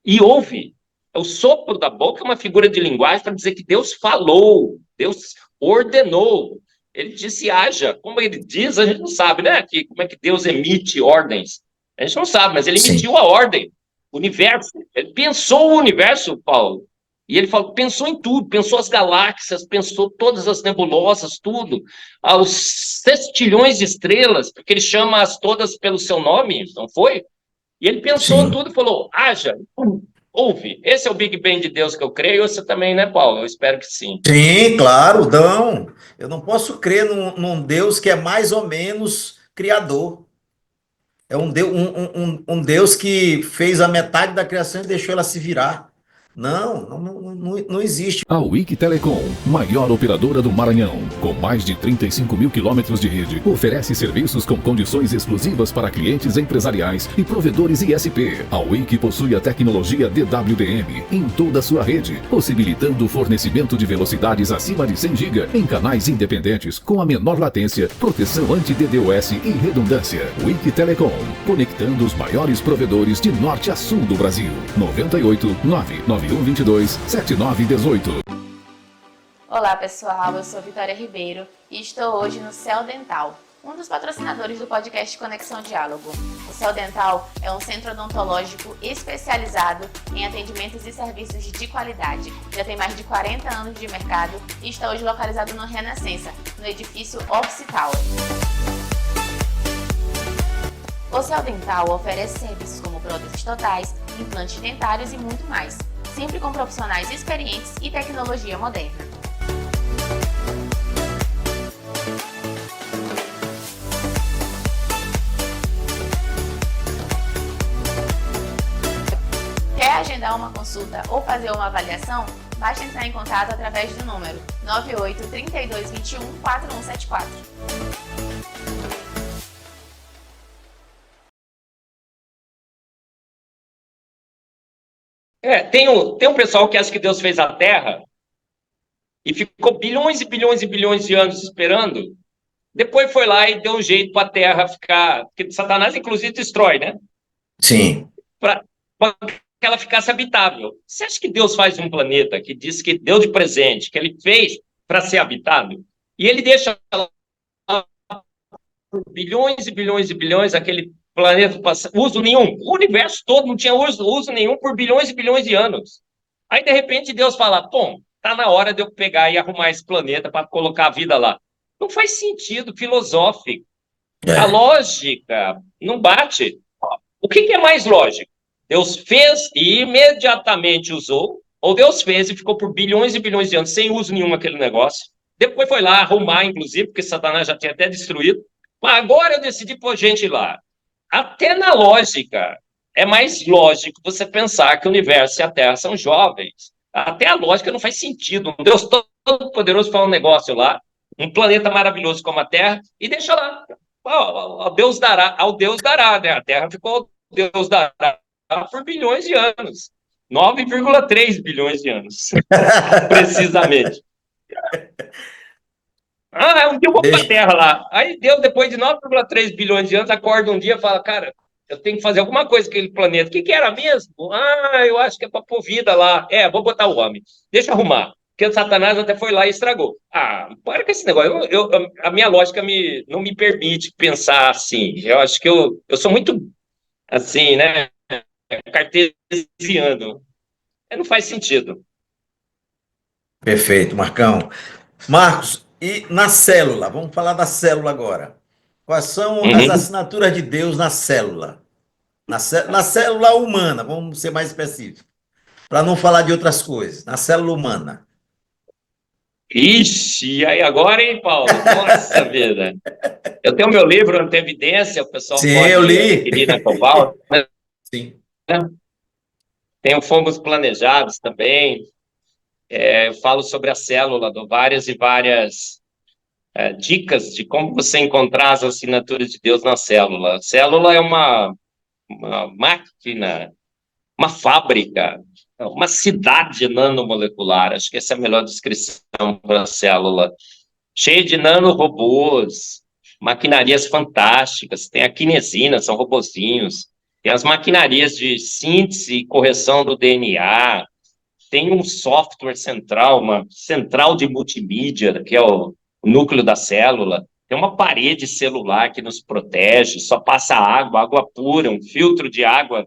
Speaker 3: e ouve. O sopro da boca é uma figura de linguagem para dizer que Deus falou, Deus ordenou. Ele disse, haja. Como ele diz, a gente não sabe, né? Como é que Deus emite ordens? A gente não sabe, mas ele emitiu a ordem. O universo. Ele pensou o universo, Paulo. E ele falou, pensou em tudo, pensou as galáxias, pensou todas as nebulosas, tudo, aos sextilhões de estrelas, porque ele chama-as todas pelo seu nome, não foi? E ele pensou tudo e falou, haja, ouve. Esse é o Big Bang de Deus que eu creio, você também, né, Paulo? Eu espero que sim.
Speaker 2: Sim, claro, não. Eu não posso crer num Deus que é mais ou menos criador. É um Deus que fez a metade da criação e deixou ela se virar. Não existe.
Speaker 1: A Wiki Telecom, maior operadora do Maranhão, com mais de 35 mil quilômetros de rede, oferece serviços com condições exclusivas para clientes empresariais e provedores ISP. A Wiki possui a tecnologia DWDM em toda a sua rede, possibilitando o fornecimento de velocidades acima de 100 GB em canais independentes com a menor latência, proteção anti-DDoS e redundância. Wiki Telecom, conectando os maiores provedores de norte a sul do Brasil. 98 99122 7918.
Speaker 4: Olá pessoal, eu sou Vitória Ribeiro e estou hoje no Céu Dental, um dos patrocinadores do podcast Conexão Diálogo. O Céu Dental é um centro odontológico especializado em atendimentos e serviços de qualidade. Já tem mais de 40 anos de mercado e está hoje localizado no Renascença, no edifício Office Tower. O Céu Dental oferece serviços como próteses totais, implantes dentários e muito mais, sempre com profissionais experientes e tecnologia moderna. Quer agendar uma consulta ou fazer uma avaliação? Basta entrar em contato através do número 98 32 21 4174.
Speaker 3: Tem um pessoal que acha que Deus fez a Terra e ficou bilhões e bilhões e bilhões de anos esperando. Depois foi lá e deu um jeito para a Terra ficar... Porque Satanás, inclusive, destrói, né?
Speaker 2: Sim.
Speaker 3: Para que ela ficasse habitável. Você acha que Deus faz um planeta que diz que deu de presente, que ele fez para ser habitado, e ele deixa lá por bilhões e bilhões e bilhões aquele planeta uso nenhum? O universo todo não tinha uso nenhum por bilhões e bilhões de anos. Aí, de repente, Deus fala, bom, tá na hora de eu pegar e arrumar esse planeta para colocar a vida lá. Não faz sentido filosófico. A lógica não bate. O que é mais lógico? Deus fez e imediatamente usou, ou Deus fez e ficou por bilhões e bilhões de anos sem uso nenhum aquele negócio. Depois foi lá arrumar, inclusive, porque Satanás já tinha até destruído. Mas agora eu decidi pôr gente lá. Até na lógica, é mais lógico você pensar que o universo e a Terra são jovens. Até a lógica não faz sentido. Um Deus todo-poderoso faz um negócio lá, um planeta maravilhoso como a Terra, e deixa lá. Ao Deus dará, né? A Terra ficou Deus dará por bilhões de anos. 9,3 bilhões de anos, precisamente. Um dia eu vou para a Terra lá. Aí Deus, depois de 9,3 bilhões de anos, acorda um dia e fala, cara, eu tenho que fazer alguma coisa com aquele planeta. O que era mesmo? Eu acho que é para pôr vida lá. Vou botar o homem. Deixa eu arrumar. Porque o Satanás até foi lá e estragou. Para com esse negócio. A minha lógica não me permite pensar assim. Eu acho que eu sou muito, assim, né, cartesiano. Não faz sentido.
Speaker 2: Perfeito, Marcão. Marcos, e na célula? Vamos falar da célula agora. Quais são as assinaturas de Deus na célula? Na célula humana, vamos ser mais específicos, para não falar de outras coisas. Na célula humana.
Speaker 3: Ixi, aí agora, hein, Paulo? Nossa vida. Eu tenho meu livro Antevidência, o pessoal pode
Speaker 2: eu li.
Speaker 3: adquirir na Cobalt, né?
Speaker 2: Sim.
Speaker 3: Tem Fomos Planejados também. Eu falo sobre a célula, dou várias e várias dicas de como você encontrar as assinaturas de Deus na célula. A célula é uma máquina, uma fábrica, uma cidade nanomolecular. Acho que essa é a melhor descrição para a célula. Cheia de nanorobôs, maquinarias fantásticas. Tem a quinesina, são robozinhos. Tem as maquinarias de síntese e correção do DNA. Tem um software central, uma central de multimídia, que é o núcleo da célula. Tem uma parede celular que nos protege, só passa água pura, um filtro de água.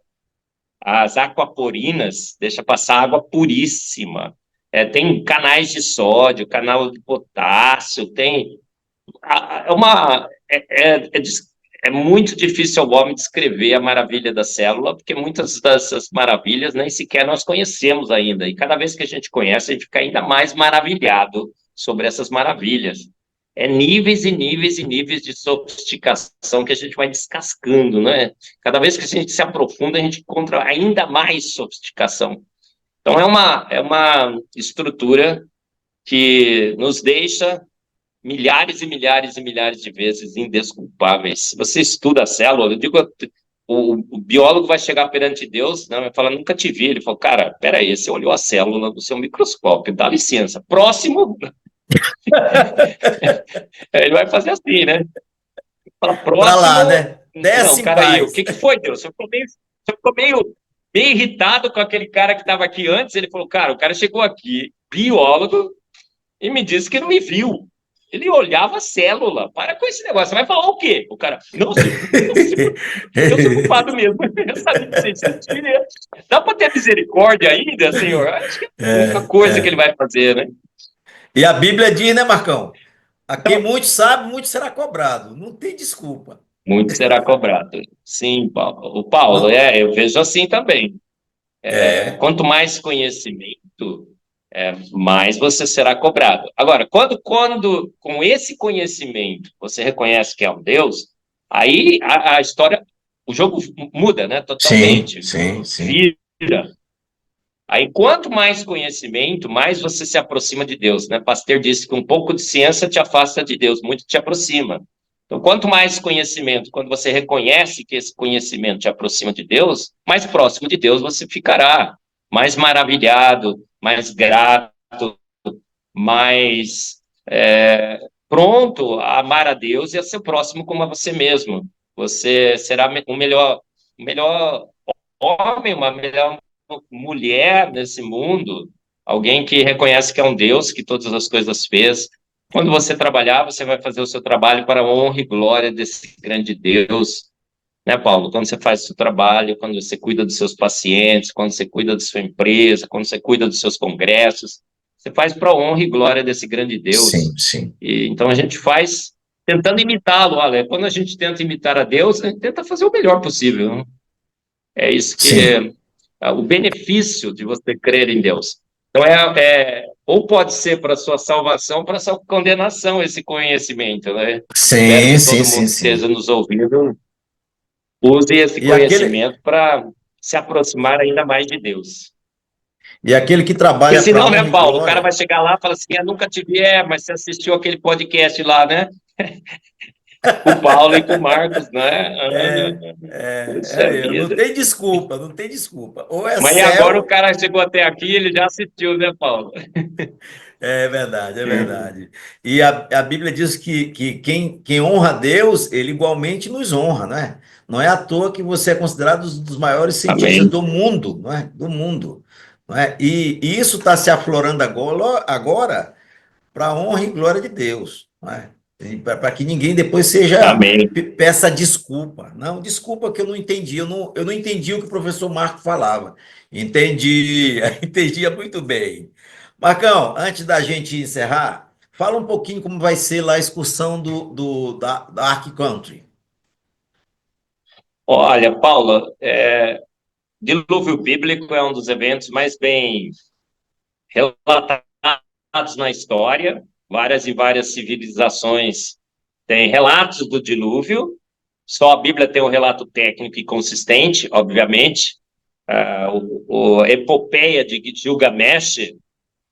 Speaker 3: As aquaporinas deixa passar água puríssima. Tem canais de sódio, canal de potássio, tem... É muito difícil ao homem descrever a maravilha da célula, porque muitas dessas maravilhas nem sequer nós conhecemos ainda. E cada vez que a gente conhece, a gente fica ainda mais maravilhado sobre essas maravilhas. Níveis e níveis e níveis de sofisticação que a gente vai descascando, né? Cada vez que a gente se aprofunda, a gente encontra ainda mais sofisticação. Então, é uma estrutura que nos deixa milhares e milhares e milhares de vezes indesculpáveis. Se você estuda a célula, eu digo, o biólogo vai chegar perante Deus, né, vai falar, nunca te vi. Ele falou, cara, peraí, você olhou a célula do seu microscópio, dá licença. Próximo... Ele vai fazer assim, né? Fala, próximo... Pra lá,
Speaker 2: né? Desce
Speaker 3: cara, aí, o que foi, Deus? Você ficou meio irritado com aquele cara que estava aqui antes. Ele falou, cara, o cara chegou aqui, biólogo, e me disse que não me viu. Ele olhava a célula. Para com esse negócio. Você vai falar o quê? O cara, não, eu sou culpado mesmo. Eu sabia que você existia. Dá para ter misericórdia ainda, senhor? Acho que é a única coisa que ele vai fazer, né?
Speaker 2: E a Bíblia diz, né, Marcão? A quem muito sabe, muito será cobrado. Não tem desculpa.
Speaker 3: muito será cobrado. Sim, Paulo. O Paulo,
Speaker 2: Não,
Speaker 3: eu vejo assim também.
Speaker 2: é,
Speaker 3: Quanto mais conhecimento, mais você será cobrado. Agora, quando com esse conhecimento você reconhece que é um Deus, aí a história, o jogo muda, né?
Speaker 2: sim,
Speaker 3: Totalmente.
Speaker 2: sim, sim.
Speaker 3: Vira. Aí, quanto mais conhecimento, mais você se aproxima de Deus, né? Pasteur disse que um pouco de ciência te afasta de Deus, muito te aproxima. Então, quanto mais conhecimento, quando você reconhece que esse conhecimento te aproxima de Deus, mais próximo de Deus você ficará, mais maravilhado, mais grato, mais pronto a amar a Deus e a ser próximo como a você mesmo. Você será um melhor homem, uma melhor mulher nesse mundo, alguém que reconhece que é um Deus, que todas as coisas fez. Quando você trabalhar, você vai fazer o seu trabalho para a honra e glória desse grande Deus, né, Paulo? Quando você faz o seu trabalho, quando você cuida dos seus pacientes, quando você cuida da sua empresa, quando você cuida dos seus congressos, você faz para a honra e glória desse grande Deus.
Speaker 2: Sim, sim.
Speaker 3: E, então a gente faz tentando imitá-lo, olha, quando a gente tenta imitar a Deus, a gente tenta fazer o melhor possível, né? É isso
Speaker 2: Sim,
Speaker 3: que é o benefício de você crer em Deus. Então, ou pode ser para a sua salvação, ou para a sua condenação, esse conhecimento, né? Espero
Speaker 2: sim,
Speaker 3: que
Speaker 2: sim,
Speaker 3: todo
Speaker 2: sim,
Speaker 3: mundo que
Speaker 2: sim.
Speaker 3: esteja nos ouvindo use esse
Speaker 2: E aquele,
Speaker 3: conhecimento para se aproximar ainda mais de Deus.
Speaker 2: e aquele que
Speaker 3: Porque
Speaker 2: trabalha para
Speaker 3: senão, né,
Speaker 2: honra e
Speaker 3: Paulo, o cara
Speaker 2: glória,
Speaker 3: vai chegar lá e fala assim, eu nunca te vi, mas você assistiu aquele podcast lá, né? Com o Paulo e com o Marcos, né? Puxa
Speaker 2: não
Speaker 3: vida.
Speaker 2: tem desculpa, não tem desculpa. Ou é
Speaker 3: Mas e agora o
Speaker 2: céu.
Speaker 3: cara chegou até aqui, ele já assistiu, né, Paulo?
Speaker 2: É verdade, é verdade. E a Bíblia diz que quem honra a Deus, ele igualmente nos honra, não é? Não é à toa que você é considerado um dos maiores cientistas
Speaker 3: Amém.
Speaker 2: do mundo, não é? Do mundo, não é? E isso está se aflorando agora para a honra e glória de Deus, não é? Para que ninguém depois
Speaker 3: Amém.
Speaker 2: peça desculpa. Não, desculpa que eu não entendi, eu não entendi o que o professor Marco falava. Entendi, entendia muito bem. Marcão, antes da gente encerrar, fala um pouquinho como vai ser lá a excursão da Ark Country.
Speaker 3: Olha, Paula, dilúvio bíblico é um dos eventos mais bem relatados na história. Várias e várias civilizações têm relatos do dilúvio. Só a Bíblia tem um relato técnico e consistente, obviamente. A epopeia de Gilgamesh,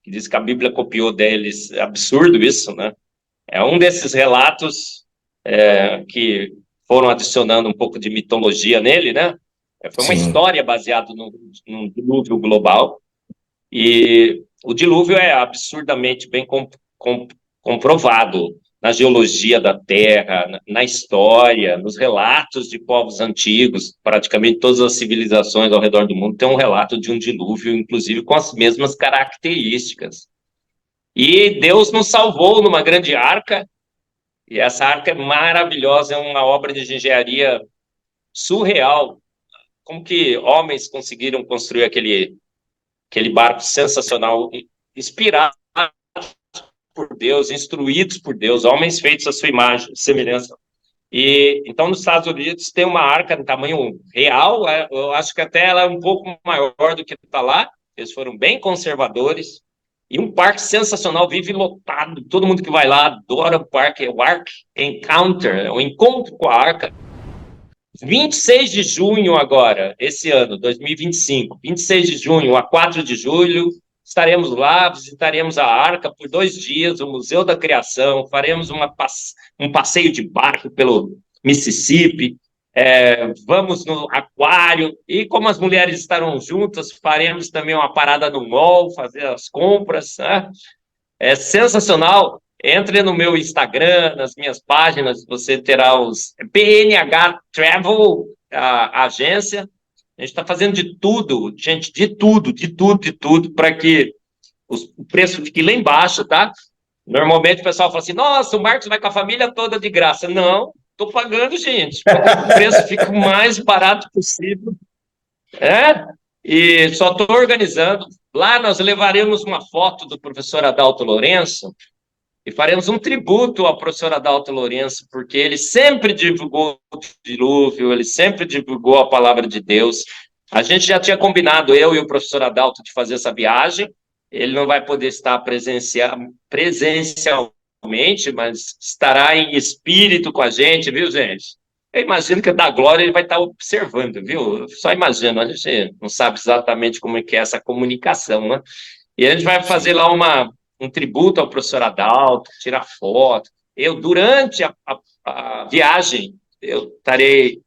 Speaker 3: que diz que a Bíblia copiou deles, é absurdo isso, né? É um desses relatos que foram adicionando um pouco de mitologia nele, né? Foi uma
Speaker 2: Sim,
Speaker 3: história baseada num dilúvio global, e o dilúvio é absurdamente bem comprovado na geologia da Terra, na história, nos relatos de povos antigos. Praticamente todas as civilizações ao redor do mundo têm um relato de um dilúvio, inclusive com as mesmas características. E Deus nos salvou numa grande arca, e essa arca é maravilhosa, é uma obra de engenharia surreal. Como que homens conseguiram construir aquele barco sensacional, inspirado por Deus, instruídos por Deus, homens feitos à sua imagem, semelhança. E então nos Estados Unidos tem uma arca de tamanho real, eu acho que até ela é um pouco maior do que está lá. Eles foram bem conservadores. E um parque sensacional, vive lotado. Todo mundo que vai lá adora o parque. É o Ark Encounter, é o encontro com a arca. 26 de junho agora, esse ano, 2025, 26 de junho a 4 de julho, estaremos lá, visitaremos a Arca por 2 dias, o Museu da Criação, faremos um passeio de barco pelo Mississippi, vamos no aquário, e como as mulheres estarão juntas, faremos também uma parada no mall, fazer as compras, né? É sensacional. Entre no meu Instagram, nas minhas páginas, você terá os PNH Travel, a agência. A gente está fazendo de tudo, gente, de tudo, para que o preço fique lá embaixo, tá? Normalmente o pessoal fala assim, nossa, o Marcos vai com a família toda de graça. Não, estou pagando, gente, para que o preço fique o mais barato possível. E só estou organizando. Lá nós levaremos uma foto do professor Adalto Lourenço. e faremos um tributo ao professor Adalto Lourenço, porque ele sempre divulgou o dilúvio, ele sempre divulgou a palavra de Deus. A gente já tinha combinado, eu e o professor Adalto, de fazer essa viagem. Ele não vai poder estar presencialmente, mas estará em espírito com a gente, viu, gente? Eu imagino que da Glória ele vai estar observando, viu? Só imagino, a gente não sabe exatamente como é que é essa comunicação, né? E a gente vai fazer lá um tributo ao professor Adalto, tirar foto. Durante a viagem, eu estarei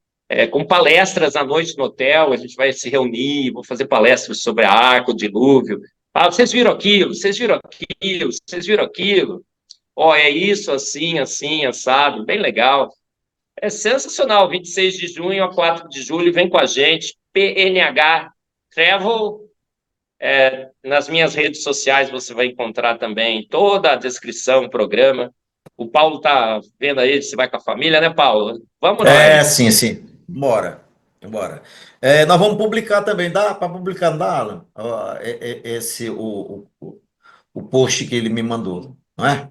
Speaker 3: com palestras à noite no hotel, a gente vai se reunir, vou fazer palestras sobre a arca, o dilúvio. Vocês viram aquilo, vocês viram aquilo, vocês viram aquilo. É isso, assim, assim, assado, bem legal. É sensacional, 26 de junho a 4 de julho, vem com a gente, PNH Travel. Nas minhas redes sociais você vai encontrar também toda a descrição do programa. O Paulo está vendo aí se vai com a família, né, Paulo? Vamos nós.
Speaker 2: Sim. Bora. Nós vamos publicar também, dá para publicar, não dá, Alan? O post que ele me mandou, não é?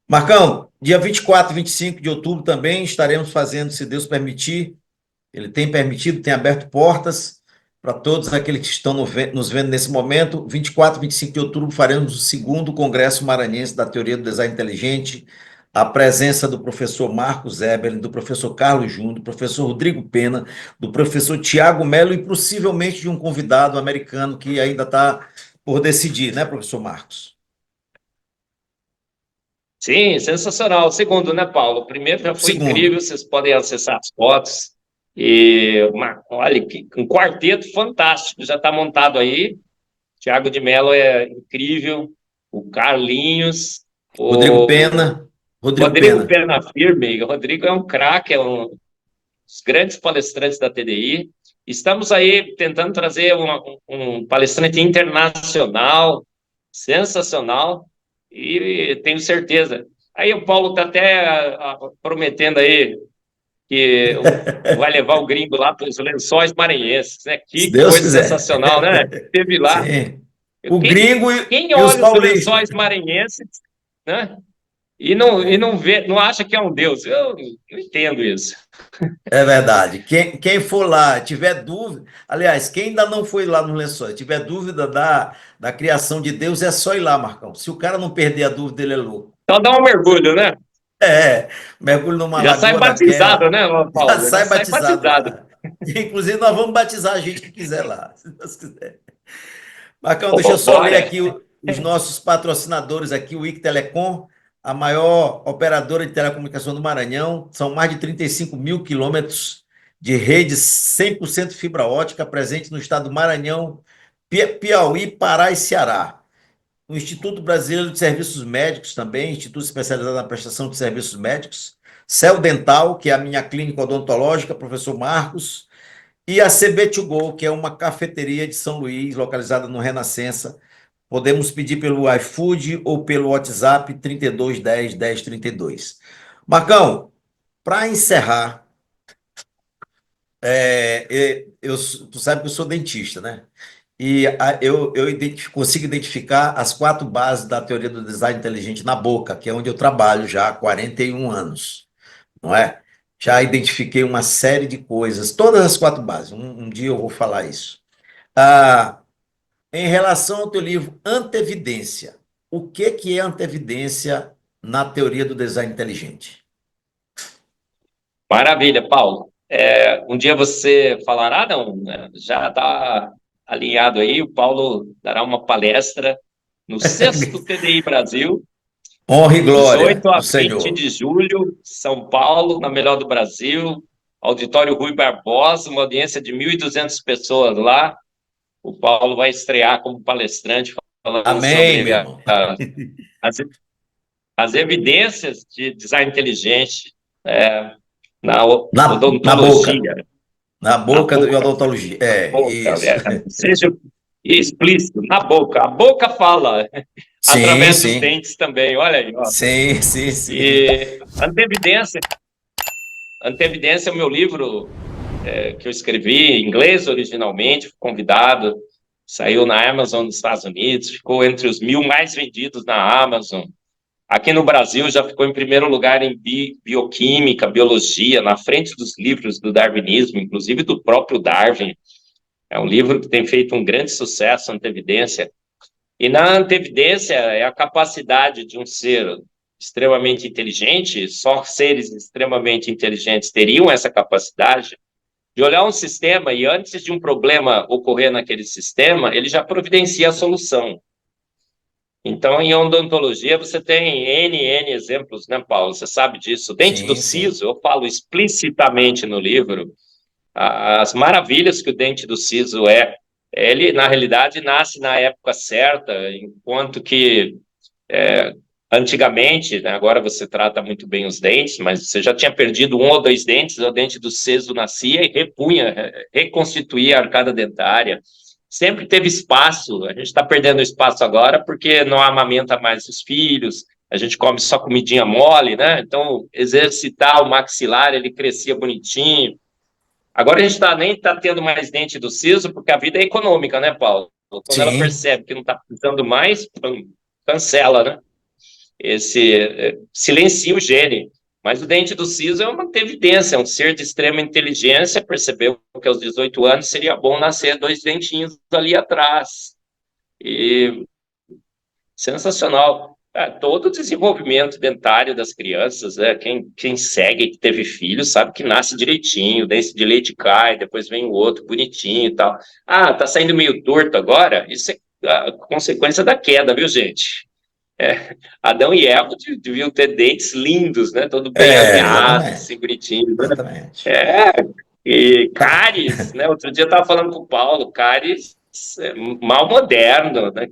Speaker 2: Marcão, dia 24 e 25 de outubro também estaremos fazendo, se Deus permitir, ele tem permitido, tem aberto portas para todos aqueles que estão nos vendo nesse momento. 24 e 25 de outubro faremos o segundo Congresso Maranhense da Teoria do Design Inteligente, a presença do professor Marcos Eberlin, do professor Carlos Júnior, do professor Rodrigo Pena, do professor Tiago Melo e possivelmente de um convidado americano que ainda está por decidir, né, professor Marcos?
Speaker 3: Sim, sensacional. O segundo, né, Paulo? O primeiro já foi incrível, vocês podem acessar as fotos. Olha, um quarteto fantástico, já está montado aí. Tiago de Mello é incrível, o Carlinhos,
Speaker 2: Rodrigo Pena.
Speaker 3: Rodrigo Pena firme. O Rodrigo é um craque, é um dos grandes palestrantes da TDI. Estamos aí tentando trazer um palestrante internacional, sensacional, e tenho certeza. Aí o Paulo está até prometendo aí que vai levar o gringo lá para os Lençóis Maranhenses, né? Que coisa sensacional, né? Teve lá.
Speaker 2: Sim. Gringo
Speaker 3: quem
Speaker 2: olha
Speaker 3: os Lençóis Maranhenses, né? E não vê, não acha que é um Deus. Eu entendo isso.
Speaker 2: É verdade. Quem for lá, tiver dúvida, aliás, quem ainda não foi lá nos Lençóis, tiver dúvida da criação de Deus, é só ir lá, Marcão. Se o cara não perder a dúvida, ele é louco.
Speaker 3: Então dá um mergulho, né?
Speaker 2: Mergulho numa
Speaker 3: lagoa
Speaker 2: sai
Speaker 3: batizado, daquela, né, Paulo?
Speaker 2: Já sai batizado. Inclusive, nós vamos batizar a gente que quiser lá, se Deus quiser. Marcão, deixa eu só ler aqui os nossos patrocinadores aqui, o IC Telecom, a maior operadora de telecomunicação do Maranhão. São mais de 35 mil quilômetros de rede 100% fibra ótica, presente no estado do Maranhão, Piauí, Pará e Ceará. O Instituto Brasileiro de Serviços Médicos também, instituto especializado na prestação de serviços médicos. Céu Dental, que é a minha clínica odontológica, professor Marcos. E a CB2Go, que é uma cafeteria de São Luís, localizada no Renascença. Podemos pedir pelo iFood ou pelo WhatsApp 3210 1032. Marcão, para encerrar, tu sabe que eu sou dentista, né? E eu consigo identificar as 4 bases da teoria do design inteligente na boca, que é onde eu trabalho já há 41 anos, não é? Já identifiquei uma série de coisas, todas as 4 bases. Um dia eu vou falar isso. Em relação ao teu livro Antevidência, o que é antevidência na teoria do design inteligente?
Speaker 3: Maravilha, Paulo. Um dia você falará, não, já está alinhado aí, o Paulo dará uma palestra no 6º TDI Brasil,
Speaker 2: honra e glória
Speaker 3: 18 a 20 de julho, São Paulo, na melhor do Brasil, Auditório Rui Barbosa, uma audiência de 1.200 pessoas lá. O Paulo vai estrear como palestrante falando
Speaker 2: Amém,
Speaker 3: sobre as evidências de design inteligente na odontologia.
Speaker 2: Na boca e odontologia.
Speaker 3: Seja explícito, na boca. A boca fala.
Speaker 2: Sim,
Speaker 3: através dos dentes também, olha aí. Ó.
Speaker 2: Sim.
Speaker 3: E Antevidência é o meu livro que eu escrevi em inglês originalmente, fui convidado, saiu na Amazon nos Estados Unidos, ficou entre os 1000 mais vendidos na Amazon. Aqui no Brasil já ficou em primeiro lugar em bioquímica, biologia, na frente dos livros do darwinismo, inclusive do próprio Darwin. É um livro que tem feito um grande sucesso, Antevidência. E na antevidência é a capacidade de um ser extremamente inteligente, só seres extremamente inteligentes teriam essa capacidade de olhar um sistema e antes de um problema ocorrer naquele sistema, ele já providencia a solução. Então, em odontologia, você tem N exemplos, né, Paulo? Você sabe disso. O dente do siso, eu falo explicitamente no livro, as maravilhas que o dente do siso é. Ele, na realidade, nasce na época certa, enquanto que antigamente, né, agora você trata muito bem os dentes, mas você já tinha perdido um ou dois dentes, o dente do siso nascia e repunha, reconstituía a arcada dentária. Sempre teve espaço, a gente está perdendo espaço agora porque não amamenta mais os filhos, a gente come só comidinha mole, né? Então, exercitar o maxilar, ele crescia bonitinho. Agora a gente nem está tendo mais dente do siso, porque a vida é econômica, né, Paulo? Quando ela percebe que não está precisando mais, cancela, né? Silencia o gene. Mas o dente do siso é uma evidência, é um ser de extrema inteligência, percebeu que aos 18 anos seria bom nascer dois dentinhos ali atrás. E sensacional. Todo o desenvolvimento dentário das crianças, quem segue, que teve filho, sabe que nasce direitinho, dente de leite cai, depois vem o outro bonitinho e tal. Tá saindo meio torto agora? Isso é a consequência da queda, viu, gente? Adão e Eva deviam ter dentes lindos, né? Todo bem alinhado, assim, bonitinho. Né?
Speaker 2: Exatamente.
Speaker 3: E cáries, né? Outro dia eu estava falando com o Paulo, cáries mal moderno, né?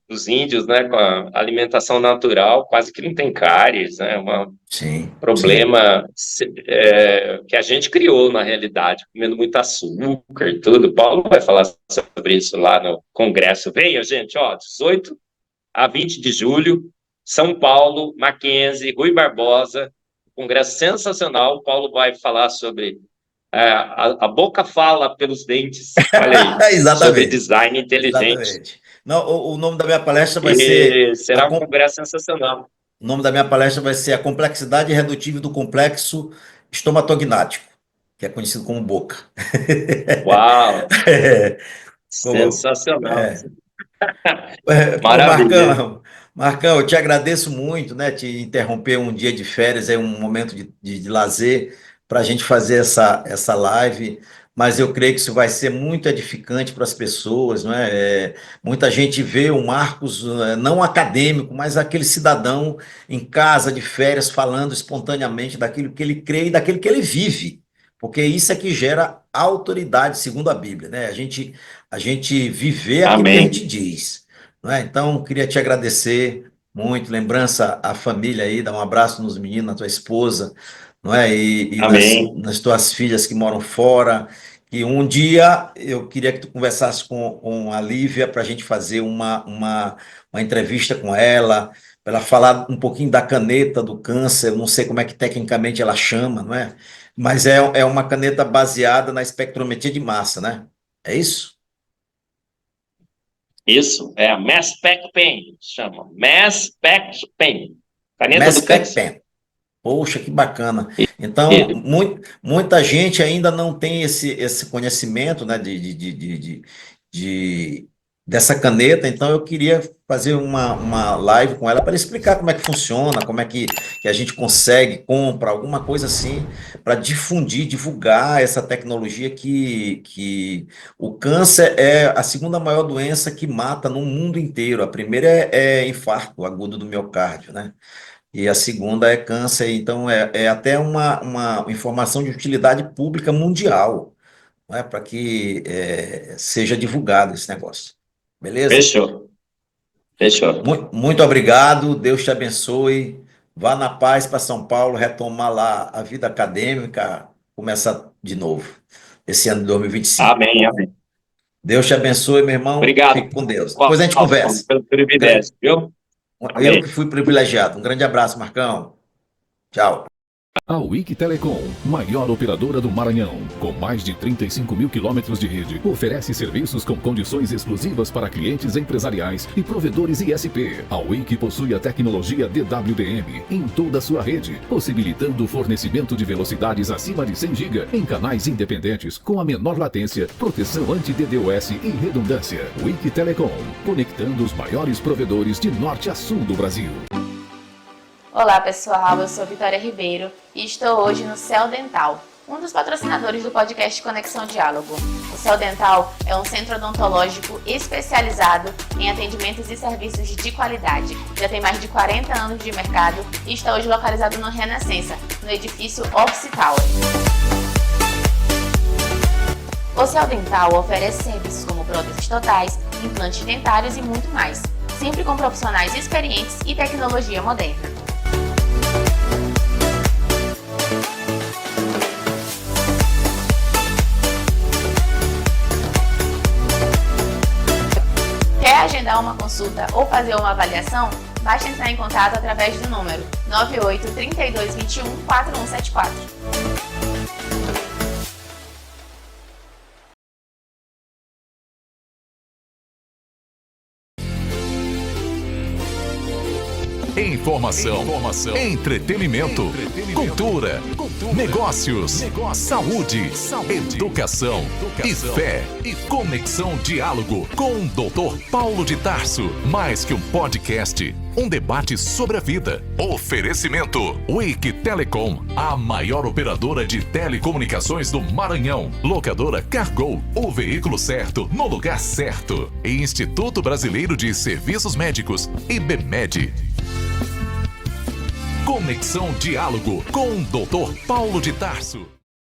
Speaker 3: Os índios, né? Com a alimentação natural, quase que não tem cáries, né? Problema que a gente criou, na realidade, comendo muito açúcar e tudo. O Paulo vai falar sobre isso lá no congresso. Venha, gente, 18 a 20 de julho, São Paulo, Mackenzie, Rui Barbosa, congresso sensacional. O Paulo vai falar sobre a boca fala pelos dentes, olha aí, sobre design inteligente.
Speaker 2: Exatamente. Não, o nome da minha palestra vai ser...
Speaker 3: Será um congresso sensacional.
Speaker 2: O nome da minha palestra vai ser A Complexidade Redutível do Complexo Estomatognático, que é conhecido como boca.
Speaker 3: Uau! Sensacional.
Speaker 2: Maravilha. Marcão, eu te agradeço muito, né? Te interromper um dia de férias, um momento de lazer para a gente fazer essa live, mas eu creio que isso vai ser muito edificante para as pessoas, não é? Muita gente vê o Marcos não acadêmico, mas aquele cidadão em casa de férias falando espontaneamente daquilo que ele crê e daquilo que ele vive, porque isso é que gera autoridade, segundo a Bíblia, né? A gente viver aquilo que a gente diz, não é? Então, queria te agradecer muito, lembrança à família aí, dar um abraço nos meninos, na tua esposa, não é? E nas tuas filhas que moram fora, que um dia eu queria que tu conversasse com a Lívia para a gente fazer uma entrevista com ela, para ela falar um pouquinho da caneta do câncer, eu não sei como é que tecnicamente ela chama, não é? Mas é uma caneta baseada na espectrometria de massa, né? É isso?
Speaker 3: Isso, a Mass Spec Pen, chama. Mass Spec Pen. Caneta do câncer.
Speaker 2: Poxa, que bacana. Então, muita gente ainda não tem esse conhecimento, né, dessa caneta, então eu queria fazer uma live com ela para explicar como é que funciona, como é que a gente consegue, compra, alguma coisa assim, para difundir, divulgar essa tecnologia que o câncer é a segunda maior doença que mata no mundo inteiro. A primeira é infarto agudo do miocárdio, né? E a segunda é câncer, então é até uma informação de utilidade pública mundial, não é? Para que seja divulgado esse negócio. Beleza?
Speaker 3: Fechou.
Speaker 2: Muito obrigado, Deus te abençoe. Vá na paz para São Paulo, retomar lá a vida acadêmica, começar de novo, esse ano de 2025.
Speaker 3: Amém.
Speaker 2: Deus te abençoe, meu irmão.
Speaker 3: Obrigado.
Speaker 2: Fique com Deus. Depois a gente conversa.
Speaker 3: Pelo privilégio, viu?
Speaker 2: Eu que fui privilegiado. Um grande abraço, Marcão. Tchau.
Speaker 1: A Wiki Telecom, maior operadora do Maranhão, com mais de 35 mil quilômetros de rede, oferece serviços com condições exclusivas para clientes empresariais e provedores ISP. A Wiki possui a tecnologia DWDM em toda a sua rede, possibilitando o fornecimento de velocidades acima de 100 GB em canais independentes com a menor latência, proteção anti-DDoS e redundância. Wiki Telecom, conectando os maiores provedores de norte a sul do Brasil.
Speaker 4: Olá pessoal, eu sou Vitória Ribeiro e estou hoje no Céu Dental, um dos patrocinadores do podcast Conexão Diálogo. O Céu Dental é um centro odontológico especializado em atendimentos e serviços de qualidade. Já tem mais de 40 anos de mercado e está hoje localizado no Renascença, no edifício Office Tower. O Céu Dental oferece serviços como próteses totais, implantes dentários e muito mais, sempre com profissionais experientes e tecnologia moderna. Quer agendar uma consulta ou fazer uma avaliação? Basta entrar em contato através do número 98 32 21 4174.
Speaker 1: Informação, entretenimento, cultura, negócios, saúde, educação e fé. Conexão Diálogo com o Dr. Paulo de Tarso. Mais que um podcast, um debate sobre a vida. Oferecimento Wiki Telecom, a maior operadora de telecomunicações do Maranhão. Locadora Cargo, o veículo certo no lugar certo. E Instituto Brasileiro de Serviços Médicos, IBMED. Conexão Diálogo com o Dr. Paulo de Tarso.